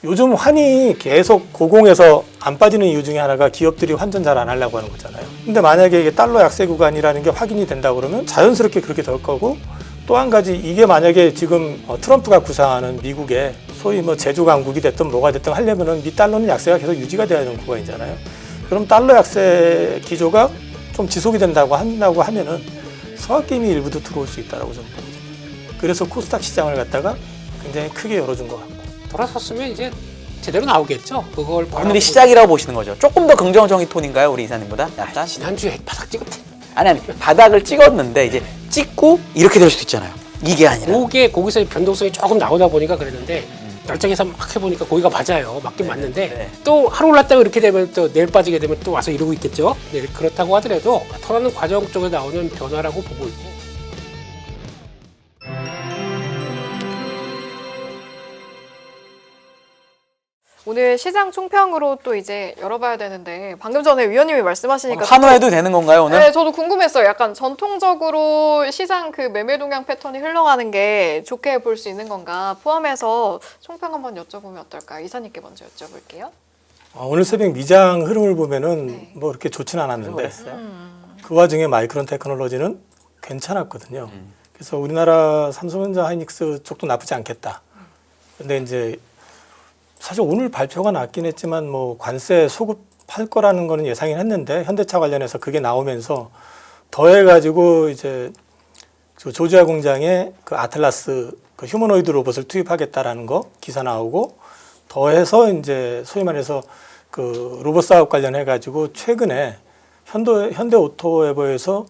요즘 환이 계속 고공에서 안 빠지는 이유 중에 하나가 기업들이 환전 잘 안 하려고 하는 거잖아요. 근데 만약에 이게 달러 약세 구간이라는 게 확인이 된다 그러면 자연스럽게 그렇게 될 거고, 또 한 가지 이게 만약에 지금 트럼프가 구상하는 미국의 소위 뭐 제조 강국이 됐든 뭐가 됐든 하려면은 미 달러는 약세가 계속 유지가 돼야 되는 구간이잖아요. 그럼 달러 약세 기조가 좀 지속이 된다고 하면은 서학개미 일부도 들어올 수 있다라고 저는 보거든요. 그래서 코스닥 시장을 갖다가 굉장히 크게 열어준 것 같고. 돌아섰으면 이제 제대로 나오겠죠. 그걸 오늘이 시작이라고 보시는 거죠. 조금 더 긍정적인 톤인가요, 우리 이사님보다? 약간? 지난주에 바닥 찍었대. 아니 바닥을 찍었는데 이제 찍고 이렇게 될 수도 있잖아요. 이게 아니라. 거기서 변동성이 조금 나오다 보니까 그랬는데 날짜계산 막 해보니까 거기가 맞아요. 맞긴 맞는데 네. 또 하루 올랐다가 이렇게 되면 또 내일 빠지게 되면 또 와서 이러고 있겠죠. 네, 그렇다고 하더라도 털어는 과정 쪽에 나오는 변화라고 보고 있고. 오늘 시장 총평으로 또 이제 열어봐야 되는데, 방금 전에 위원님이 말씀하시니까 환호해도 되는 건가요, 오늘? 네, 저도 궁금했어요. 약간 전통적으로 시장 그 매매 동향 패턴이 흘러가는 게 좋게 볼 수 있는 건가 포함해서 총평 한번 여쭤보면 어떨까요? 이사님께 먼저 여쭤볼게요. 오늘 새벽 미장 흐름을 보면은 네. 뭐 이렇게 좋지는 않았는데 그랬어요. 그 와중에 마이크론 테크놀로지는 괜찮았거든요. 그래서 우리나라 삼성전자 하이닉스 쪽도 나쁘지 않겠다. 근데 이제 사실 오늘 발표가 났긴 했지만 뭐 관세 소급할 거라는 거는 예상은 했는데 현대차 관련해서 그게 나오면서 더해가지고 이제 조지아 공장에 그 아틀라스 그 휴머노이드 로봇을 투입하겠다라는 거 기사 나오고, 더해서 이제 소위 말해서 그 로봇 사업 관련해가지고 최근에 현대오토에버에서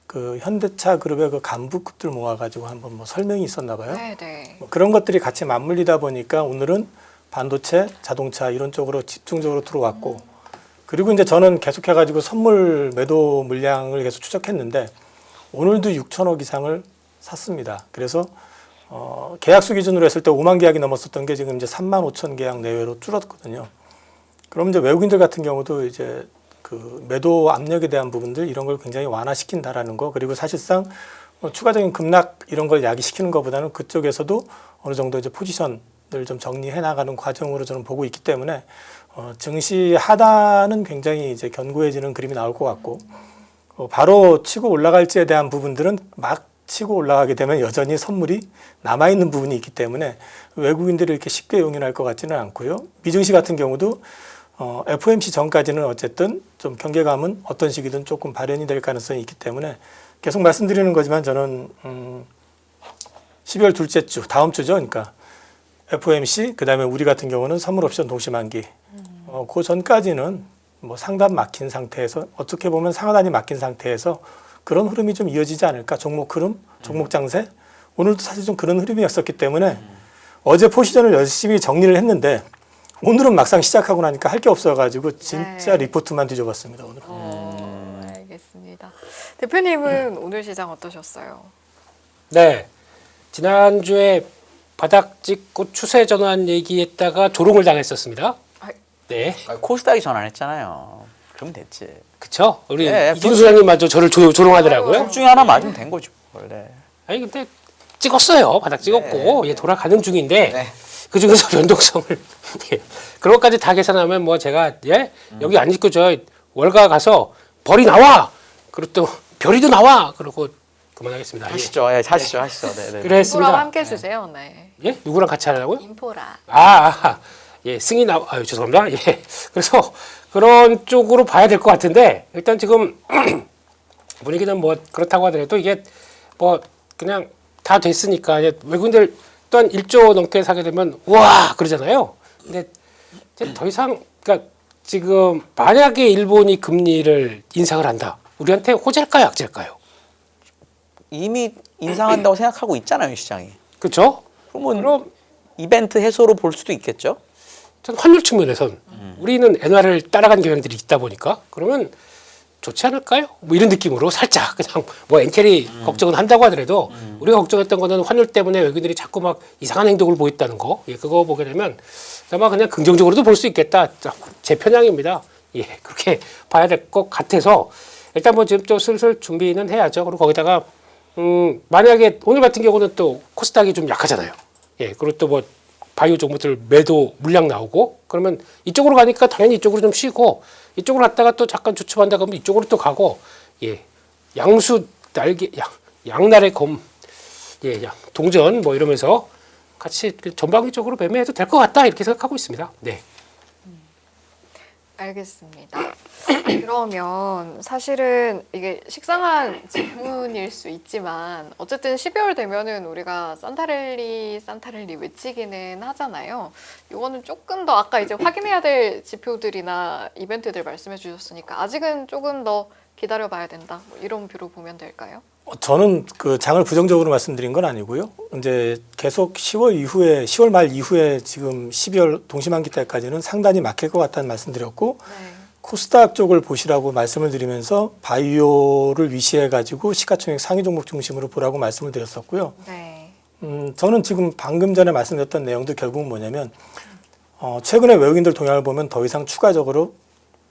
그 현대차 그룹의 그 간부급들 모아가지고 한번 뭐 설명이 있었나 봐요. 네. 뭐 그런 것들이 같이 맞물리다 보니까 오늘은 반도체, 자동차 이런 쪽으로 집중적으로 들어왔고, 그리고 이제 저는 계속해가지고 선물 매도 물량을 계속 추적했는데 오늘도 6천억 이상을 샀습니다. 그래서 계약수 기준으로 했을 때 5만 계약이 넘었었던 게 지금 이제 3만 5천 계약 내외로 줄었거든요. 그럼 이제 외국인들 같은 경우도 이제 그 매도 압력에 대한 부분들 이런 걸 굉장히 완화시킨다라는 거, 그리고 사실상 추가적인 급락 이런 걸 야기시키는 것보다는 그쪽에서도 어느 정도 이제 포지션을 좀 정리해 나가는 과정으로 저는 보고 있기 때문에 증시 하단은 굉장히 이제 견고해지는 그림이 나올 것 같고, 바로 치고 올라갈지에 대한 부분들은 막 치고 올라가게 되면 여전히 선물이 남아있는 부분이 있기 때문에 외국인들이 이렇게 쉽게 용인할 것 같지는 않고요. 미증시 같은 경우도 FOMC 전까지는 어쨌든 좀 경계감은 어떤 시기든 조금 발현이 될 가능성이 있기 때문에 계속 말씀드리는 거지만 저는 12월 둘째 주, 다음 주죠. 그러니까 FOMC, 그 다음에 우리 같은 경우는 선물 옵션 동시 만기. 그 전까지는 뭐 상단 막힌 상태에서, 어떻게 보면 상하단이 막힌 상태에서 그런 흐름이 좀 이어지지 않을까. 종목 흐름, 종목 장세. 오늘도 사실 좀 그런 흐름이었었기 때문에 어제 포지션을 열심히 정리를 했는데 오늘은 막상 시작하고 나니까 할 게 없어가지고 진짜 리포트만 뒤져봤습니다. 오늘은. 알겠습니다. 대표님은 오늘 시장 어떠셨어요? 네, 지난주에 바닥 찍고 추세 전환 얘기했다가 조롱을 당했었습니다. 네, 코스닥이 전환했잖아요. 그럼 됐지. 그쵸? 우리 네, 이진우 소장님마저 저를 조롱하더라고요. 둘 중에 하나 맞으면 된 거죠, 원래. 아니 근데 찍었어요. 바닥 찍었고 네. 예, 돌아가는 중인데 네. 그 중에서 변동성을 예, 그런 것까지 다 계산하면 뭐 제가 여기 안 있고 저 월가 가서 벌이 나와. 그리고 또 별이도 나와. 그러고 그만하겠습니다. 하시죠, 하시죠. 네, 네. 그랬습니다. 인포랑 함께 해주세요. 네. 예? 누구랑 같이 하려고요? 인포라. 예, 승인 죄송합니다. 예. 그래서 그런 쪽으로 봐야 될 것 같은데, 일단 지금 분위기는 뭐 그렇다고 하더라도 이게 뭐 그냥 다 됐으니까 이제 외국인들 또한 1조 넘게 사게 되면 우와 그러잖아요. 근데 이제 더 이상, 그러니까 지금 만약에 일본이 금리를 인상을 한다, 우리한테 호재일까요, 악재일까요? 이미 인상한다고 생각하고 있잖아요, 시장이. 그렇죠? 그럼 이벤트 해소로 볼 수도 있겠죠? 전 환율 측면에선 우리는 엔화를 따라간 경향들이 있다 보니까 그러면 좋지 않을까요? 뭐 이런 느낌으로 살짝 그냥 뭐 엔캐리 걱정은 한다고 하더라도 우리가 걱정했던 거는 환율 때문에 외국인들이 자꾸 막 이상한 행동을 보였다는 거, 예, 그거 보게 되면 아마 그냥 긍정적으로도 볼 수 있겠다. 제 편향입니다. 예, 그렇게 봐야 될 것 같아서 일단 뭐 지금 또 슬슬 준비는 해야죠. 그리고 거기다가 만약에 오늘 같은 경우는 또 코스닥이 좀 약하잖아요. 예, 그리고 또 뭐 바이오 종목들 매도 물량 나오고 그러면 이쪽으로 가니까 당연히 이쪽으로 좀 쉬고 이쪽으로 갔다가 또 잠깐 주춤한다 그러면 이쪽으로 또 가고 예 양수 날개 양날의 검 예 동전 뭐 이러면서 같이 전방위적으로 매매해도 될 것 같다 이렇게 생각하고 있습니다. 네. 알겠습니다. 그러면 사실은 이게 식상한 질문일 수 있지만 어쨌든 12월 되면은 우리가 산타랠리 외치기는 하잖아요. 이거는 조금 더 아까 이제 확인해야 될 지표들이나 이벤트들 말씀해 주셨으니까 아직은 조금 더 기다려봐야 된다. 뭐 이런 뷰로 보면 될까요? 저는 그 장을 부정적으로 말씀드린 건 아니고요. 이제 계속 10월 말 이후에 지금 12월 동시만기 때까지는 상단이 막힐 것 같다는 말씀드렸고 네. 코스닥 쪽을 보시라고 말씀을 드리면서 바이오를 위시해 가지고 시가총액 상위 종목 중심으로 보라고 말씀을 드렸었고요. 네. 저는 지금 방금 전에 말씀드렸던 내용도 결국은 뭐냐면 최근에 외국인들 동향을 보면 더 이상 추가적으로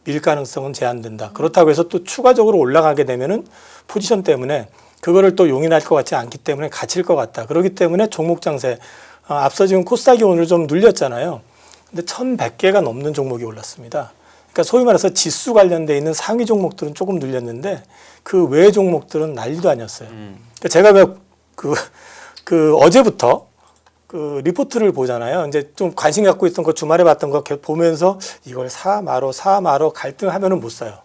밀 가능성은 제한된다. 그렇다고 해서 또 추가적으로 올라가게 되면은 포지션 때문에 그거를 또 용인할 것 같지 않기 때문에 갇힐 것 같다. 그렇기 때문에 종목 장세 앞서 지금 코스닥이 오늘 좀 눌렸잖아요. 근데 1,100개가 넘는 종목이 올랐습니다. 그러니까 소위 말해서 지수 관련돼 있는 상위 종목들은 조금 눌렸는데 그 외 종목들은 난리도 아니었어요. 그러니까 제가 왜 어제부터 그 리포트를 보잖아요. 이제 좀 관심 갖고 있던 거 주말에 봤던 거 보면서 이걸 사 마로 갈등하면은 못 사요.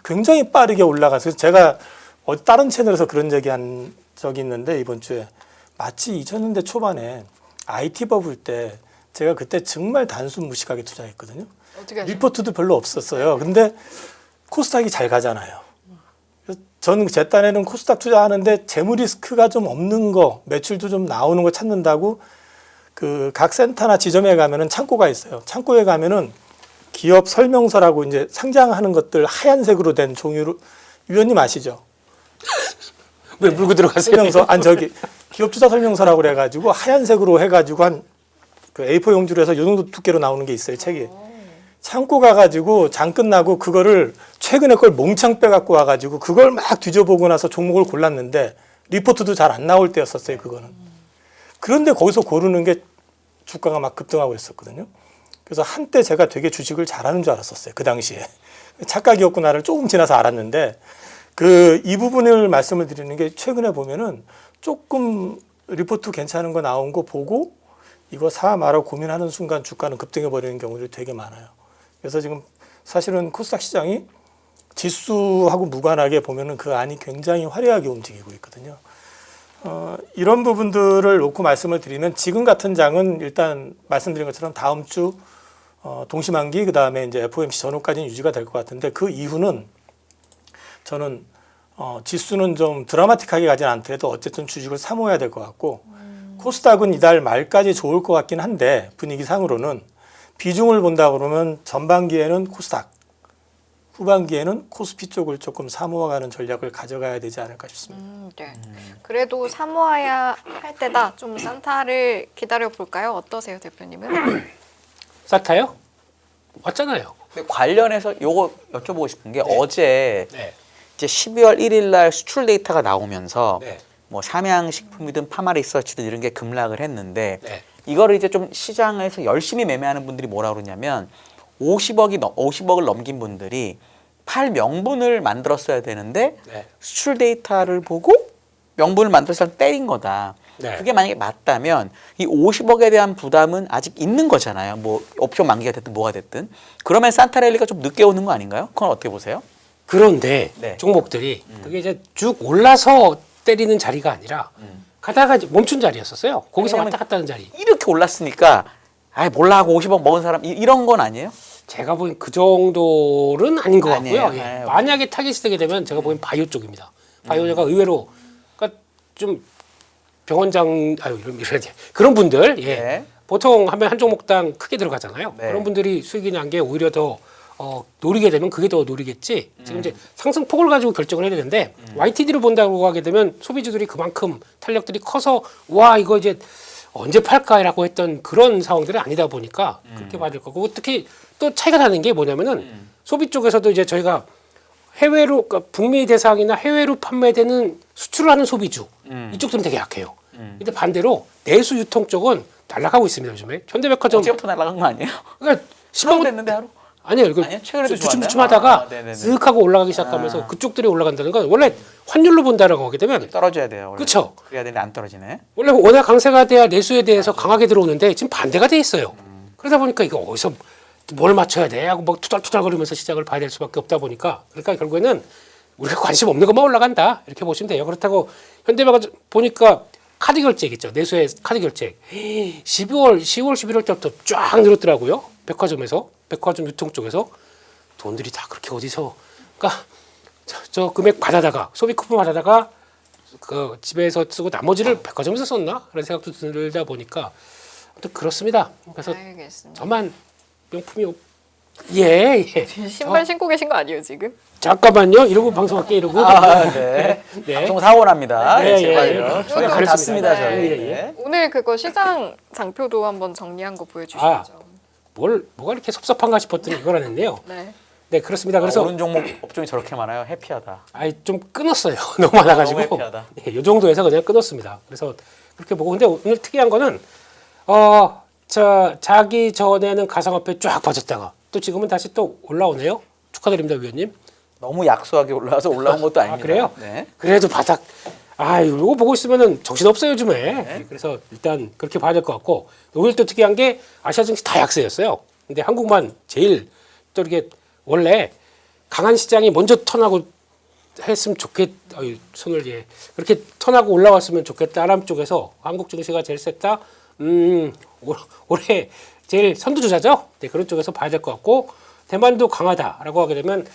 굉장히 빠르게 올라가서 제가 다른 채널에서 그런 얘기 한 적이 있는데 이번 주에 마치 2000년대 초반에 IT 버블 때 제가 그때 정말 단순 무식하게 투자했거든요. 어떻게 하셨나요? 리포트도 별로 없었어요. 근데 코스닥이 잘 가잖아요. 그래서 저는 제 딴에는 코스닥 투자하는데 재무 리스크가 좀 없는 거, 매출도 좀 나오는 거 찾는다고 그 각 센터나 지점에 가면은 창고가 있어요. 창고에 가면은 기업 설명서라고 이제 상장하는 것들 하얀색으로 된 종이로 위원님 아시죠? 왜 물고 들어가세요? 설명서 기업 투자 설명서라고 그래가지고 하얀색으로 해가지고 한 그 A4 용지로 해서 이 정도 두께로 나오는 게 있어요 책이. 창고 가가지고 장 끝나고 그거를 최근에 걸 몽창 빼갖고 와가지고 그걸 막 뒤져보고 나서 종목을 골랐는데 리포트도 잘 안 나올 때였었어요 그거는. 그런데 거기서 고르는 게 주가가 막 급등하고 있었거든요. 그래서 한때 제가 되게 주식을 잘하는 줄 알았었어요 그 당시에. 착각이었구나를 조금 지나서 알았는데 이 부분을 말씀을 드리는 게 최근에 보면은 조금 리포트 괜찮은 거 나온 거 보고 이거 사 말아 고민하는 순간 주가는 급등해 버리는 경우들이 되게 많아요. 그래서 지금 사실은 코스닥 시장이 지수하고 무관하게 보면은 그 안이 굉장히 화려하게 움직이고 있거든요. 이런 부분들을 놓고 말씀을 드리면 지금 같은 장은 일단 말씀드린 것처럼 다음 주 동시만기 그다음에 이제 FOMC 전후까지는 유지가 될 것 같은데 그 이후는 저는 지수는 좀 드라마틱하게 가진 않더라도 어쨌든 주식을 사모해야 될 것 같고 코스닥은 이달 말까지 좋을 것 같긴 한데 분위기상으로는 비중을 본다 그러면 전반기에는 코스닥, 후반기에는 코스피 쪽을 조금 사모아가는 전략을 가져가야 되지 않을까 싶습니다. 네. 그래도 사모아야 할 때다. 좀 산타를 기다려 볼까요? 어떠세요, 대표님은? 사타요? 왔잖아요. 근데 관련해서 요거 여쭤보고 싶은 게 네. 어제 네. 이제 12월 1일 날 수출 데이터가 나오면서 네. 뭐 삼양식품이든 파마리서치든 이런 게 급락을 했는데 네. 이거를 이제 좀 시장에서 열심히 매매하는 분들이 뭐라 그러냐면 50억을 넘긴 분들이 팔 명분을 만들었어야 되는데 네. 수출 데이터를 보고 명분을 만들어서 때린 거다. 네. 그게 만약에 맞다면 이 50억에 대한 부담은 아직 있는 거잖아요. 뭐 옵션 만기가 됐든 뭐가 됐든. 그러면 산타랠리가 좀 늦게 오는 거 아닌가요? 그건 어떻게 보세요? 그런데 네. 종목들이 그게 이제 쭉 올라서 때리는 자리가 아니라 가다가 이제 멈춘 자리였었어요. 거기서 왜냐면 왔다 갔다 하는 자리. 이렇게 올랐으니까 몰라 하고 50억 먹은 사람 이런 건 아니에요? 제가 보기엔 그 정도는 아닌 것 같고요. 아니에요. 예. 아유. 만약에 타깃이 되게 되면 제가 보기엔 바이오 쪽입니다. 바이오가 의외로 그러니까 좀 병원장 이런 그런 분들 네. 보통 하면 한 종목당 크게 들어가잖아요. 네. 그런 분들이 수익이 난 게 오히려 더 노리게 되면 그게 더 노리겠지. 지금 이제 상승폭을 가지고 결정을 해야 되는데 YTD를 본다고 하게 되면 소비주들이 그만큼 탄력들이 커서 와 이거 이제 언제 팔까라고 했던 그런 상황들이 아니다 보니까 그렇게 맞을 거고 특히 또 차이가 나는 게 뭐냐면은 소비 쪽에서도 이제 저희가 해외로 그러니까 북미 대상이나 해외로 판매되는 수출을 하는 소비주 이쪽들은 되게 약해요. 근데 반대로 내수 유통 쪽은 날아가고 있습니다. 요즘에 현대백화점 어제부터 날아간 거 아니에요? 그러니까 하루 10만 됐는데 하루? 아니요, 이거 아니요? 최근에도 주춤주춤하다가 네네네. 쓱 하고 올라가기 시작하면서 그쪽들이 올라간다는 건 원래 환율로 본다라고 하게 되면 떨어져야 돼요. 원래. 그쵸. 그래야 되는데 안 떨어지네. 원래 워낙 강세가 돼야 내수에 대해서 강하게 들어오는데 지금 반대가 돼 있어요. 그러다 보니까 이거 어디서 뭘 맞춰야 돼 하고 막 투덜투덜거리면서 시작을 봐야 될 수밖에 없다 보니까 그러니까 결국에는 우리가 관심 없는 것만 올라간다 이렇게 보시면 돼요. 그렇다고 현대백화점 보니까 카드 결제액 있죠. 내수의 카드 결제액 10월 11월 때부터 쫙 늘었더라고요. 백화점에서 백화점 유통 쪽에서 돈들이 다 그렇게 어디서 그러니까 저 금액 받아다가 소비 쿠폰 받아다가 그 집에서 쓰고 나머지를 백화점에서 썼나 그런 생각도 들다 보니까 또 그렇습니다. 그래서 알겠습니다. 저만 명품이 예. 신발 신고 계신 거 아니에요 지금? 잠깐만요. 이러고 방송할게 이러고. 네. 네. 방송 사고 납니다. 네, 네, 제발요. 예. 저희 문 그렇습니다. 닫습니다. 저희. 예, 예. 네. 오늘 그거 시장 장표도 한번 정리한 거 보여주시죠. 뭐가 이렇게 섭섭한가 싶었더니 이걸 안 했네요. 네. 네, 그렇습니다. 그래서 오른 종목 업종이 저렇게 많아요. 해피하다. 좀 끊었어요. 너무 많아가지고. 너무 해피하다. 네, 이 정도에서 그냥 끊었습니다. 그래서 그렇게 보고 근데 오늘 특이한 거는 자기 전에는 가상화폐 쫙 빠졌다가 또 지금은 다시 또 올라오네요. 축하드립니다, 위원님. 너무 약소하게 올라와서 올라온 것도 아닙니다. 그래요? 네. 그래도 바닥 이거 보고 있으면은 정신 없어요 요즘에. 그래서 일단 그렇게 봐야 될 것 같고 오늘 또 특이한 게 아시아 증시 다 약세였어요. 근데 한국만 제일 또 이렇게 원래 강한 시장이 먼저 턴하고 했으면 손을 그렇게 턴하고 올라왔으면 좋겠다. 아람 쪽에서 한국 증시가 제일 셌다. 올해 제일 선두주자죠. 네, 그런 쪽에서 봐야 될 것 같고 대만도 강하다라고 하게 되면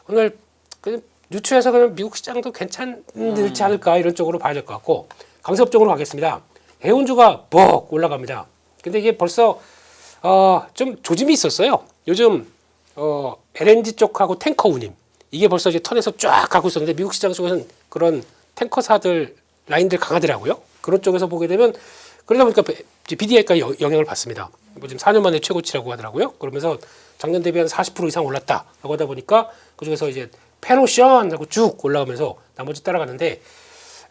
오늘 그 유추해서 그냥 미국 시장도 괜찮지 않을까 이런 쪽으로 봐야 될 것 같고 강세업종으로 가겠습니다. 해운주가 벅 올라갑니다. 근데 이게 벌써 좀 조짐이 있었어요. 요즘 LNG 쪽하고 탱커 운임 이게 벌써 이제 턴에서 쫙 가고 있었는데 미국 시장 쪽에서는 그런 탱커사들 라인들 강하더라고요. 그런 쪽에서 보게 되면 그러다 보니까 BDI가 영향을 받습니다. 뭐 지금 4년 만에 최고치라고 하더라고요. 그러면서 작년 대비 한 40% 이상 올랐다라고 하다 보니까 그중에서 이제 페노션 하고 쭉 올라가면서 나머지 따라가는데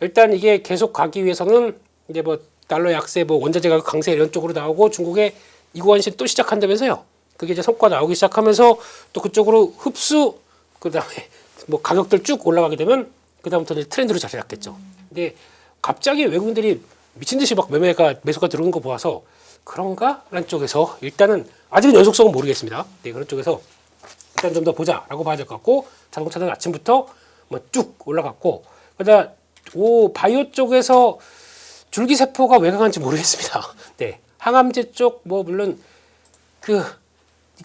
일단 이게 계속 가기 위해서는 이제 뭐 달러 약세, 뭐 원자재 가격 강세 이런 쪽으로 나오고 중국의 이구환신 또 시작한다면서요. 그게 이제 성과 나오기 시작하면서 또 그쪽으로 흡수 그다음에 뭐 가격들 쭉 올라가게 되면 그다음부터는 트렌드로 자리 잡겠죠. 근데 갑자기 외국인들이 미친 듯이 막 매수가 들어오는 거 보아서 그런가라는 쪽에서 일단은 아직은 연속성은 모르겠습니다. 네, 그런 쪽에서 일단 좀 더 보자라고 봐야 될 것 같고 자동차는 아침부터 뭐 쭉 올라갔고 그러다 바이오 쪽에서 줄기세포가 왜 강한지 모르겠습니다. 네, 항암제 쪽 뭐 물론 그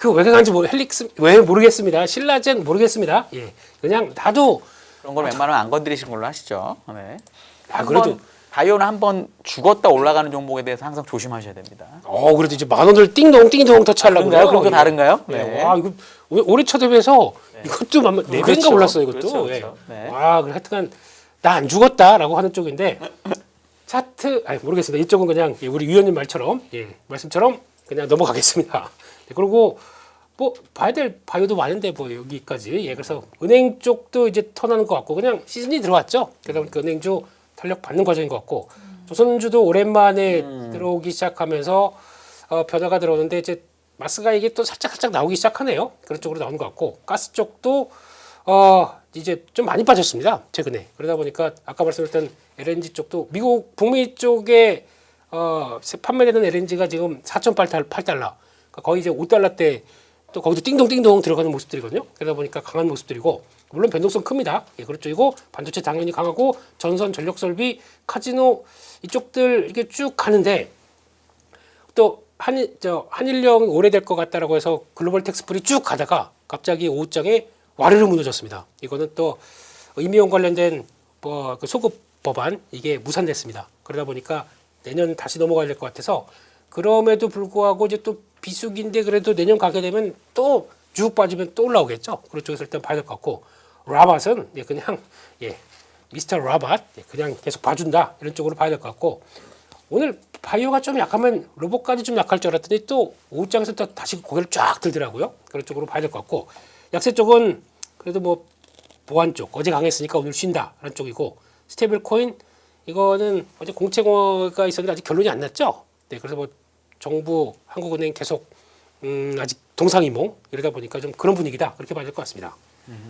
왜 강한지 헬릭스 왜 모르겠습니다. 신라젠 모르겠습니다. 예, 그냥 나도 그런 걸 웬만하면 안 건드리신 걸로 하시죠. 네. 그래도 바이오는 한번 죽었다 올라가는 종목에 대해서 항상 조심하셔야 됩니다. 그래도 이제 10,000원을 띵동 터치하려고 다른가요? 그런 거 다른가요? 네. 와 이거 올해 첫 대비해서 이것도 4배인가 그렇죠. 올랐어요 이것도. 그렇죠, 예. 그렇죠. 네. 와 그래 하여튼 나 안 죽었다라고 하는 쪽인데 차트 모르겠습니다. 이쪽은 그냥 우리 위원님 말처럼 말씀처럼 그냥 넘어가겠습니다. 네, 그리고 뭐 봐야 될 바이오도 많은데 뭐 여기까지 그래서 은행 쪽도 이제 턴하는 것 같고 그냥 시즌이 들어왔죠. 그러다 보니까 은행주 탄력 받는 과정인 것 같고 조선주도 오랜만에 들어오기 시작하면서 변화가 들어오는데 이제 마스가 이게 또 살짝 나오기 시작하네요. 그런 쪽으로 나오는 것 같고 가스 쪽도 이제 좀 많이 빠졌습니다. 최근에. 그러다 보니까 아까 말씀드렸던 LNG 쪽도 미국 북미 쪽에 판매되는 LNG가 지금 4.8달러 그러니까 거의 이제 5달러대 또 거기도 띵동 들어가는 모습들이거든요. 그러다 보니까 강한 모습들이고 물론 변동성 큽니다. 그런 쪽이고 반도체 당연히 강하고 전선 전력설비 카지노 이쪽들 이게 쭉 가는데 또 한일령이 오래될 것 같다라고 해서 글로벌 텍스프리 쭉 가다가 갑자기 오후장에 와르르 무너졌습니다. 이거는 또 임의용 관련된 그 소급 법안 이게 무산됐습니다. 그러다 보니까 내년 다시 넘어가야 될 것 같아서 그럼에도 불구하고 이제 또 비수기인데 그래도 내년 가게 되면 또 쭉 빠지면 또 올라오겠죠. 그런 쪽에서 일단 봐야 될 것 같고 라밧은 그냥 미스터 라밧 그냥 계속 봐준다 이런 쪽으로 봐야 될 것 같고 오늘 바이오가 좀 약하면 로봇까지 좀 약할 줄 알았더니 또 오후장에서 또 다시 고개를 쫙 들더라고요. 그런 쪽으로 봐야 될 것 같고 약세 쪽은 그래도 뭐 보안 쪽 어제 강했으니까 오늘 쉰다라는 쪽이고 스테이블 코인 이거는 어제 공채가 있었는데 아직 결론이 안 났죠. 네, 그래서 뭐 정부, 한국은행 계속 아직 동상이몽 이러다 보니까 좀 그런 분위기다 그렇게 봐야 될 것 같습니다.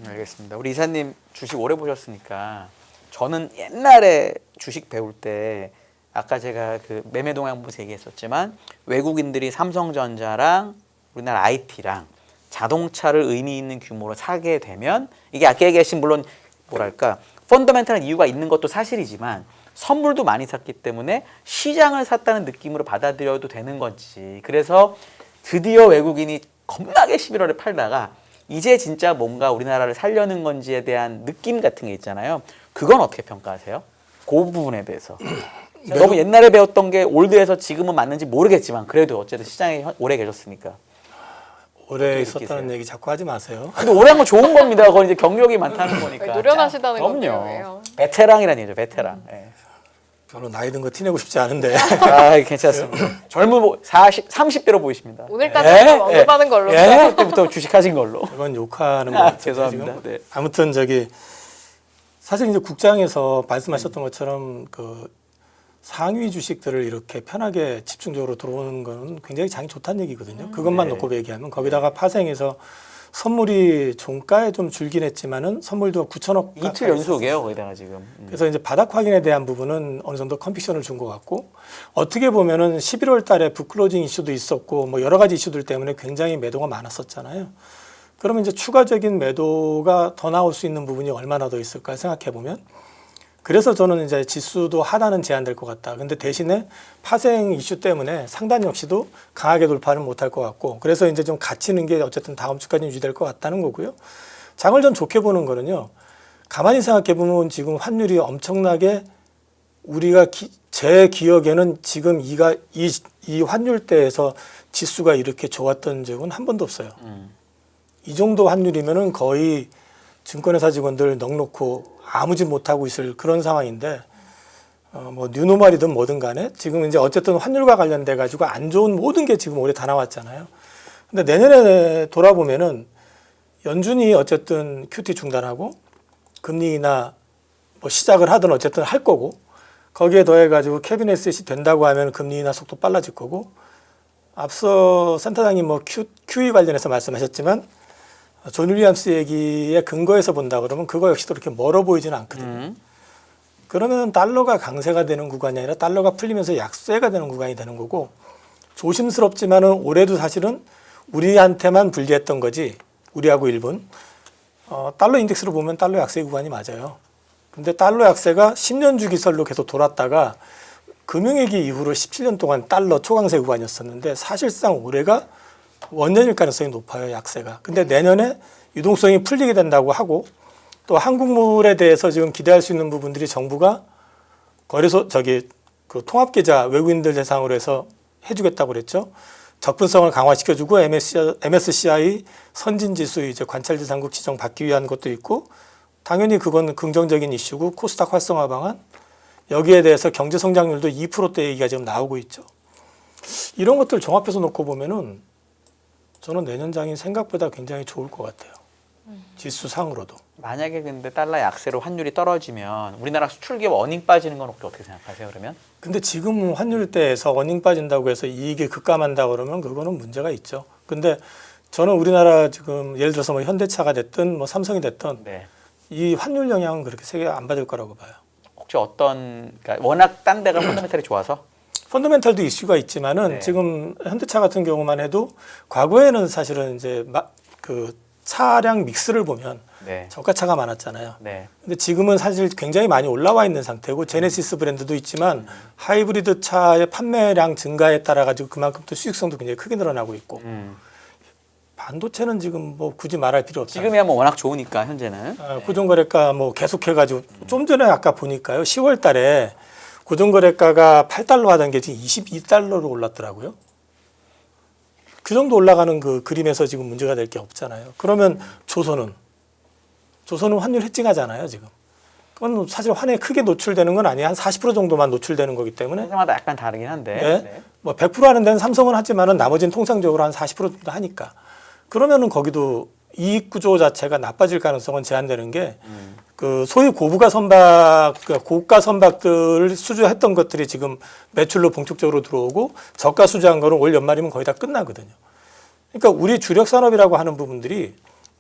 알겠습니다. 우리 이사님 주식 오래 보셨으니까 저는 옛날에 주식 배울 때 아까 제가 그 매매 동향부에서 얘기했었지만 외국인들이 삼성전자랑 우리나라 IT랑 자동차를 의미 있는 규모로 사게 되면 이게 아까 얘기하신 물론 뭐랄까 펀더멘탈한 이유가 있는 것도 사실이지만 선물도 많이 샀기 때문에 시장을 샀다는 느낌으로 받아들여도 되는 건지 그래서 드디어 외국인이 겁나게 11월에 팔다가 이제 진짜 뭔가 우리나라를 살려는 건지에 대한 느낌 같은 게 있잖아요. 그건 어떻게 평가하세요? 그 부분에 대해서. 너무 옛날에 배웠던 게 올드해서 지금은 맞는지 모르겠지만 그래도 어쨌든 시장에 오래 계셨으니까. 오래 어떻게 있었다는 느끼세요? 얘기 자꾸 하지 마세요. 근데 오래 한 건 좋은 겁니다. 그건 이제 경력이 많다는 거니까. 노련하시다는 그럼요. 거네요. 베테랑이라는 얘기죠. 베테랑. 예. 별로 나이 든 거 티내고 싶지 않은데. 아, 괜찮습니다. 젊은 30대로 보이십니다. 오늘까지 언급하는 걸로. 그때부터 주식하신 걸로. 이건 욕하는 거 같아요. 죄송합니다. 네. 아무튼 사실 이제 국장에서 말씀하셨던 것처럼 그 상위 주식들을 이렇게 편하게 집중적으로 들어오는 거는 굉장히 장이 좋다는 얘기거든요. 그것만 네. 놓고 얘기하면 거기다가 파생해서 선물이 종가에 좀 줄긴 했지만은 선물도 9천억 이틀 연속이에요, 거기다가 지금. 그래서 이제 바닥 확인에 대한 부분은 어느 정도 컨빅션을 준 것 같고 어떻게 보면은 11월 달에 북클로징 이슈도 있었고 뭐 여러 가지 이슈들 때문에 굉장히 매도가 많았었잖아요. 그러면 이제 추가적인 매도가 더 나올 수 있는 부분이 얼마나 더 있을까 생각해 보면 그래서 저는 이제 지수도 하단은 제한될 것 같다. 근데 대신에 파생 이슈 때문에 상단 역시도 강하게 돌파는 못할 것 같고 그래서 이제 좀 갇히는 게 어쨌든 다음 주까지 유지될 것 같다는 거고요. 장을 좀 좋게 보는 거는요. 가만히 생각해 보면 지금 환율이 엄청나게 우리가 제 기억에는 지금 이 환율대에서 지수가 이렇게 좋았던 적은 한 번도 없어요. 이 정도 환율이면은 거의 증권회사 직원들 넉넉고 아무 짓 못하고 있을 그런 상황인데 뭐 뉴노멀이든 뭐든 간에 지금 이제 어쨌든 환율과 관련돼 가지고 안 좋은 모든 게 지금 올해 다 나왔잖아요. 근데 내년에 돌아보면은 연준이 어쨌든 QT 중단하고 금리 인하 뭐 시작을 하든 어쨌든 할 거고 거기에 더해 가지고 캐비넷 셋이 된다고 하면 금리 인하 속도 빨라질 거고 앞서 센터장님 뭐 QE 관련해서 말씀하셨지만 존 윌리엄스 얘기에 근거해서 본다 그러면 그거 역시도 그렇게 멀어 보이지는 않거든요. 그러면 달러가 강세가 되는 구간이 아니라 달러가 풀리면서 약세가 되는 구간이 되는 거고 조심스럽지만은 올해도 사실은 우리한테만 불리했던 거지 우리하고 일본 달러 인덱스로 보면 달러 약세 구간이 맞아요. 근데 달러 약세가 10년 주기설로 계속 돌았다가 금융위기 이후로 17년 동안 달러 초강세 구간이었었는데 사실상 올해가 원년일 가능성이 높아요, 약세가. 근데 내년에 유동성이 풀리게 된다고 하고 또 한국물에 대해서 지금 기대할 수 있는 부분들이 정부가 거래소 그 통합계좌 외국인들 대상으로 해서 해주겠다고 그랬죠. 접근성을 강화시켜주고 MSCI 선진지수 이제 관찰대상국 지정 받기 위한 것도 있고 당연히 그건 긍정적인 이슈고 코스닥 활성화 방안 여기에 대해서 경제 성장률도 2%대 얘기가 지금 나오고 있죠. 이런 것들 종합해서 놓고 보면은 저는 내년장이 생각보다 굉장히 좋을 것 같아요. 지수상으로도. 만약에 근데 달러 약세로 환율이 떨어지면 우리나라 수출기업 어닝 빠지는 건 어떻게 생각하세요, 그러면? 근데 지금 환율대에서 어닝 빠진다고 해서 이익이 급감한다 그러면 그거는 문제가 있죠. 근데 저는 우리나라 지금 예를 들어서 뭐 현대차가 됐든 뭐 삼성이 됐든 네. 이 환율 영향은 그렇게 세게 안 받을 거라고 봐요. 혹시 그러니까 워낙 딴 데가 펀더멘탈이 좋아서? 펀더멘탈도 이슈가 있지만은 네. 지금 현대차 같은 경우만 해도 과거에는 사실은 이제 그 차량 믹스를 보면 네. 저가차가 많았잖아요. 네. 근데 지금은 사실 굉장히 많이 올라와 있는 상태고 제네시스 브랜드도 있지만 하이브리드 차의 판매량 증가에 따라 가지고 그만큼 또 수익성도 굉장히 크게 늘어나고 있고 반도체는 지금 뭐 굳이 말할 필요 없죠. 지금이야 뭐 워낙 좋으니까 현재는. 고정거래가 뭐 계속해가지고 좀 전에 아까 보니까요 10월 달에 고정거래가가 8달러 하던 게 지금 22달러로 올랐더라고요. 그 정도 올라가는 그 그림에서 지금 문제가 될 게 없잖아요. 그러면 조선은 환율 해칭하잖아요 지금. 그건 사실 환에 크게 노출되는 건 아니에요. 한 40% 정도만 노출되는 거기 때문에. 회사마다 약간 다르긴 한데. 네. 네. 뭐 100% 하는 데는 삼성은 하지만은 나머지는 통상적으로 한 40% 정도 하니까. 그러면은 거기도 이익 구조 자체가 나빠질 가능성은 제한되는 게 그 소위 고부가 선박, 그 고가 선박들을 수주했던 것들이 지금 매출로 본격적으로 들어오고 저가 수주한 거는 올 연말이면 거의 다 끝나거든요. 그러니까 우리 주력 산업이라고 하는 부분들이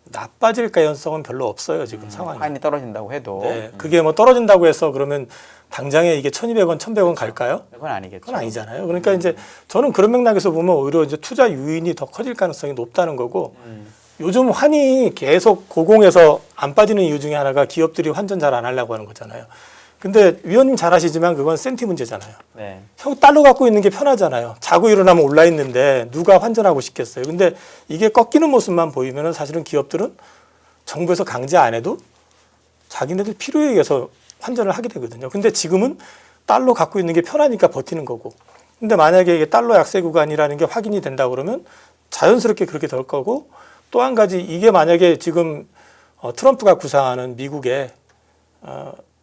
나빠질 가능성은 별로 없어요, 지금 상황이. 환이 떨어진다고 해도 네, 그게 뭐 떨어진다고 해서 그러면 당장에 이게 1,200원, 1,100원 갈까요? 그건 아니겠죠. 그건 아니잖아요. 그러니까 이제 저는 그런 맥락에서 보면 오히려 이제 투자 유인이 더 커질 가능성이 높다는 거고 요즘 환이 계속 고공에서 안 빠지는 이유 중에 하나가 기업들이 환전 잘 안 하려고 하는 거잖아요. 근데 위원님 잘 아시지만 그건 센티 문제잖아요. 네. 형 달러 갖고 있는 게 편하잖아요. 자고 일어나면 올라 있는데 누가 환전하고 싶겠어요. 근데 이게 꺾이는 모습만 보이면은 사실은 기업들은 정부에서 강제 안 해도 자기네들 필요에 의해서 환전을 하게 되거든요. 근데 지금은 달러 갖고 있는 게 편하니까 버티는 거고. 근데 만약에 이게 달러 약세 구간이라는 게 확인이 된다 그러면 자연스럽게 그렇게 될 거고 또 한 가지 이게 만약에 지금 트럼프가 구상하는 미국의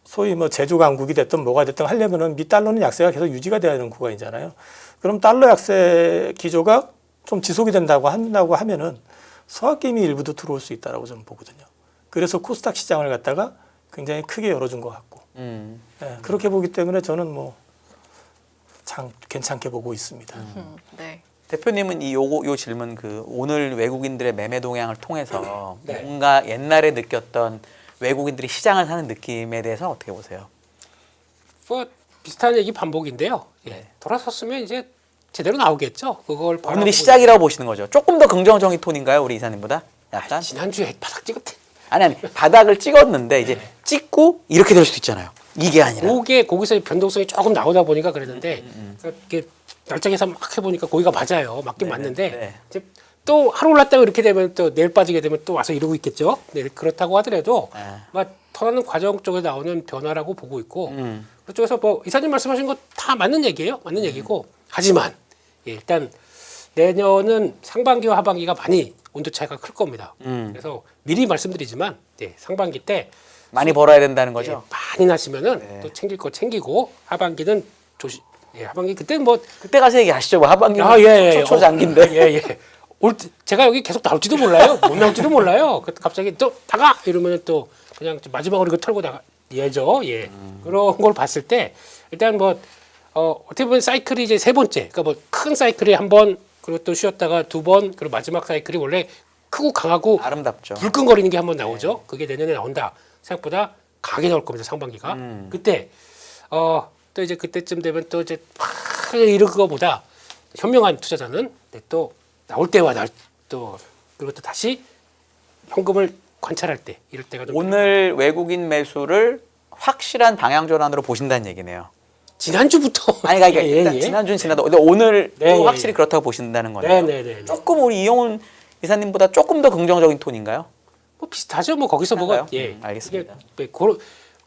소위 뭐 제조 강국이 됐든 뭐가 됐든 하려면은 미 달러는 약세가 계속 유지가 돼야 되는 구간이잖아요. 그럼 달러 약세 기조가 좀 지속이 된다고 한다고 하면은 서학개미 일부도 들어올 수 있다라고 저는 보거든요. 그래서 코스닥 시장을 갖다가 굉장히 크게 열어준 것 같고 네, 그렇게 보기 때문에 저는 뭐 괜찮게 보고 있습니다. 네. 대표님은 요 질문 그 오늘 외국인들의 매매 동향을 통해서 네. 뭔가 옛날에 느꼈던 외국인들이 시장을 사는 느낌에 대해서 어떻게 보세요? 뭐 비슷한 얘기 반복인데요. 예. 네. 돌아섰으면 이제 제대로 나오겠죠. 그걸 오늘이 시작이라고 보시는 거죠. 조금 더 긍정적인 톤인가요, 우리 이사님보다? 약간? 지난주에 바닥 찍었대. 아니 바닥을 찍었는데 이제 찍고 이렇게 될 수도 있잖아요. 이게 아니라. 거기서 변동성이 조금 나오다 보니까 그랬는데 이렇게 날짜계산 막 해보니까 거기가 맞아요. 맞긴 맞는데 네. 이제 또 하루 올랐다가 이렇게 되면 또 내일 빠지게 되면 또 와서 이러고 있겠죠. 네, 그렇다고 하더라도 막 터는 과정 쪽에 나오는 변화라고 보고 있고 그쪽에서 뭐 이사님 말씀하신 거 다 맞는 얘기예요. 맞는 얘기고 하지만 예, 일단 내년은 상반기와 하반기가 많이 온도 차이가 클 겁니다. 그래서 미리 말씀드리지만 네, 상반기 때 많이 벌어야 된다는 거죠. 예, 많이 나시면은 네. 또 챙길 거 챙기고 하반기는 예, 하반기 그때는 뭐 그때 가서 얘기하시죠. 뭐 하반기는 예. 초장기인데. 예. 제가 여기 계속 나올지도 몰라요. 못 나올지도 몰라요. 갑자기 또 나가 이러면 또 그냥 마지막으로 이거 털고 나가 예죠. 예. 그런 걸 봤을 때 일단 뭐 어떻게 보면 사이클이 이제 세 번째. 그러니까 뭐 큰 사이클이 한 번 그리고 또 쉬었다가 두 번 그리고 마지막 사이클이 원래 크고 강하고 아름답죠. 불끈거리는 게 한 번 나오죠. 그게 내년에 나온다. 생각보다 강하게 나올 겁니다. 상반기가. 그때 또 이제 그때쯤 되면 또 이제 막 이런 거보다 현명한 투자자는 또 나올 때와 또 그리고 또 다시 현금을 관찰할 때 이럴 때가 좀 오늘 외국인 매수를 확실한 방향 전환으로 보신다는 얘기네요. 지난주부터 아니 그러니까 예, 일단 예. 지난주는 지나도 근데 오늘 네, 예, 확실히 예. 그렇다고 보신다는 거네요. 네네네. 조금 우리 이용훈 이사님보다 조금 더 긍정적인 톤인가요? 뭐 비슷하죠. 뭐 거기서 뭐가 비슷한가요? 알겠습니다. 이게 그런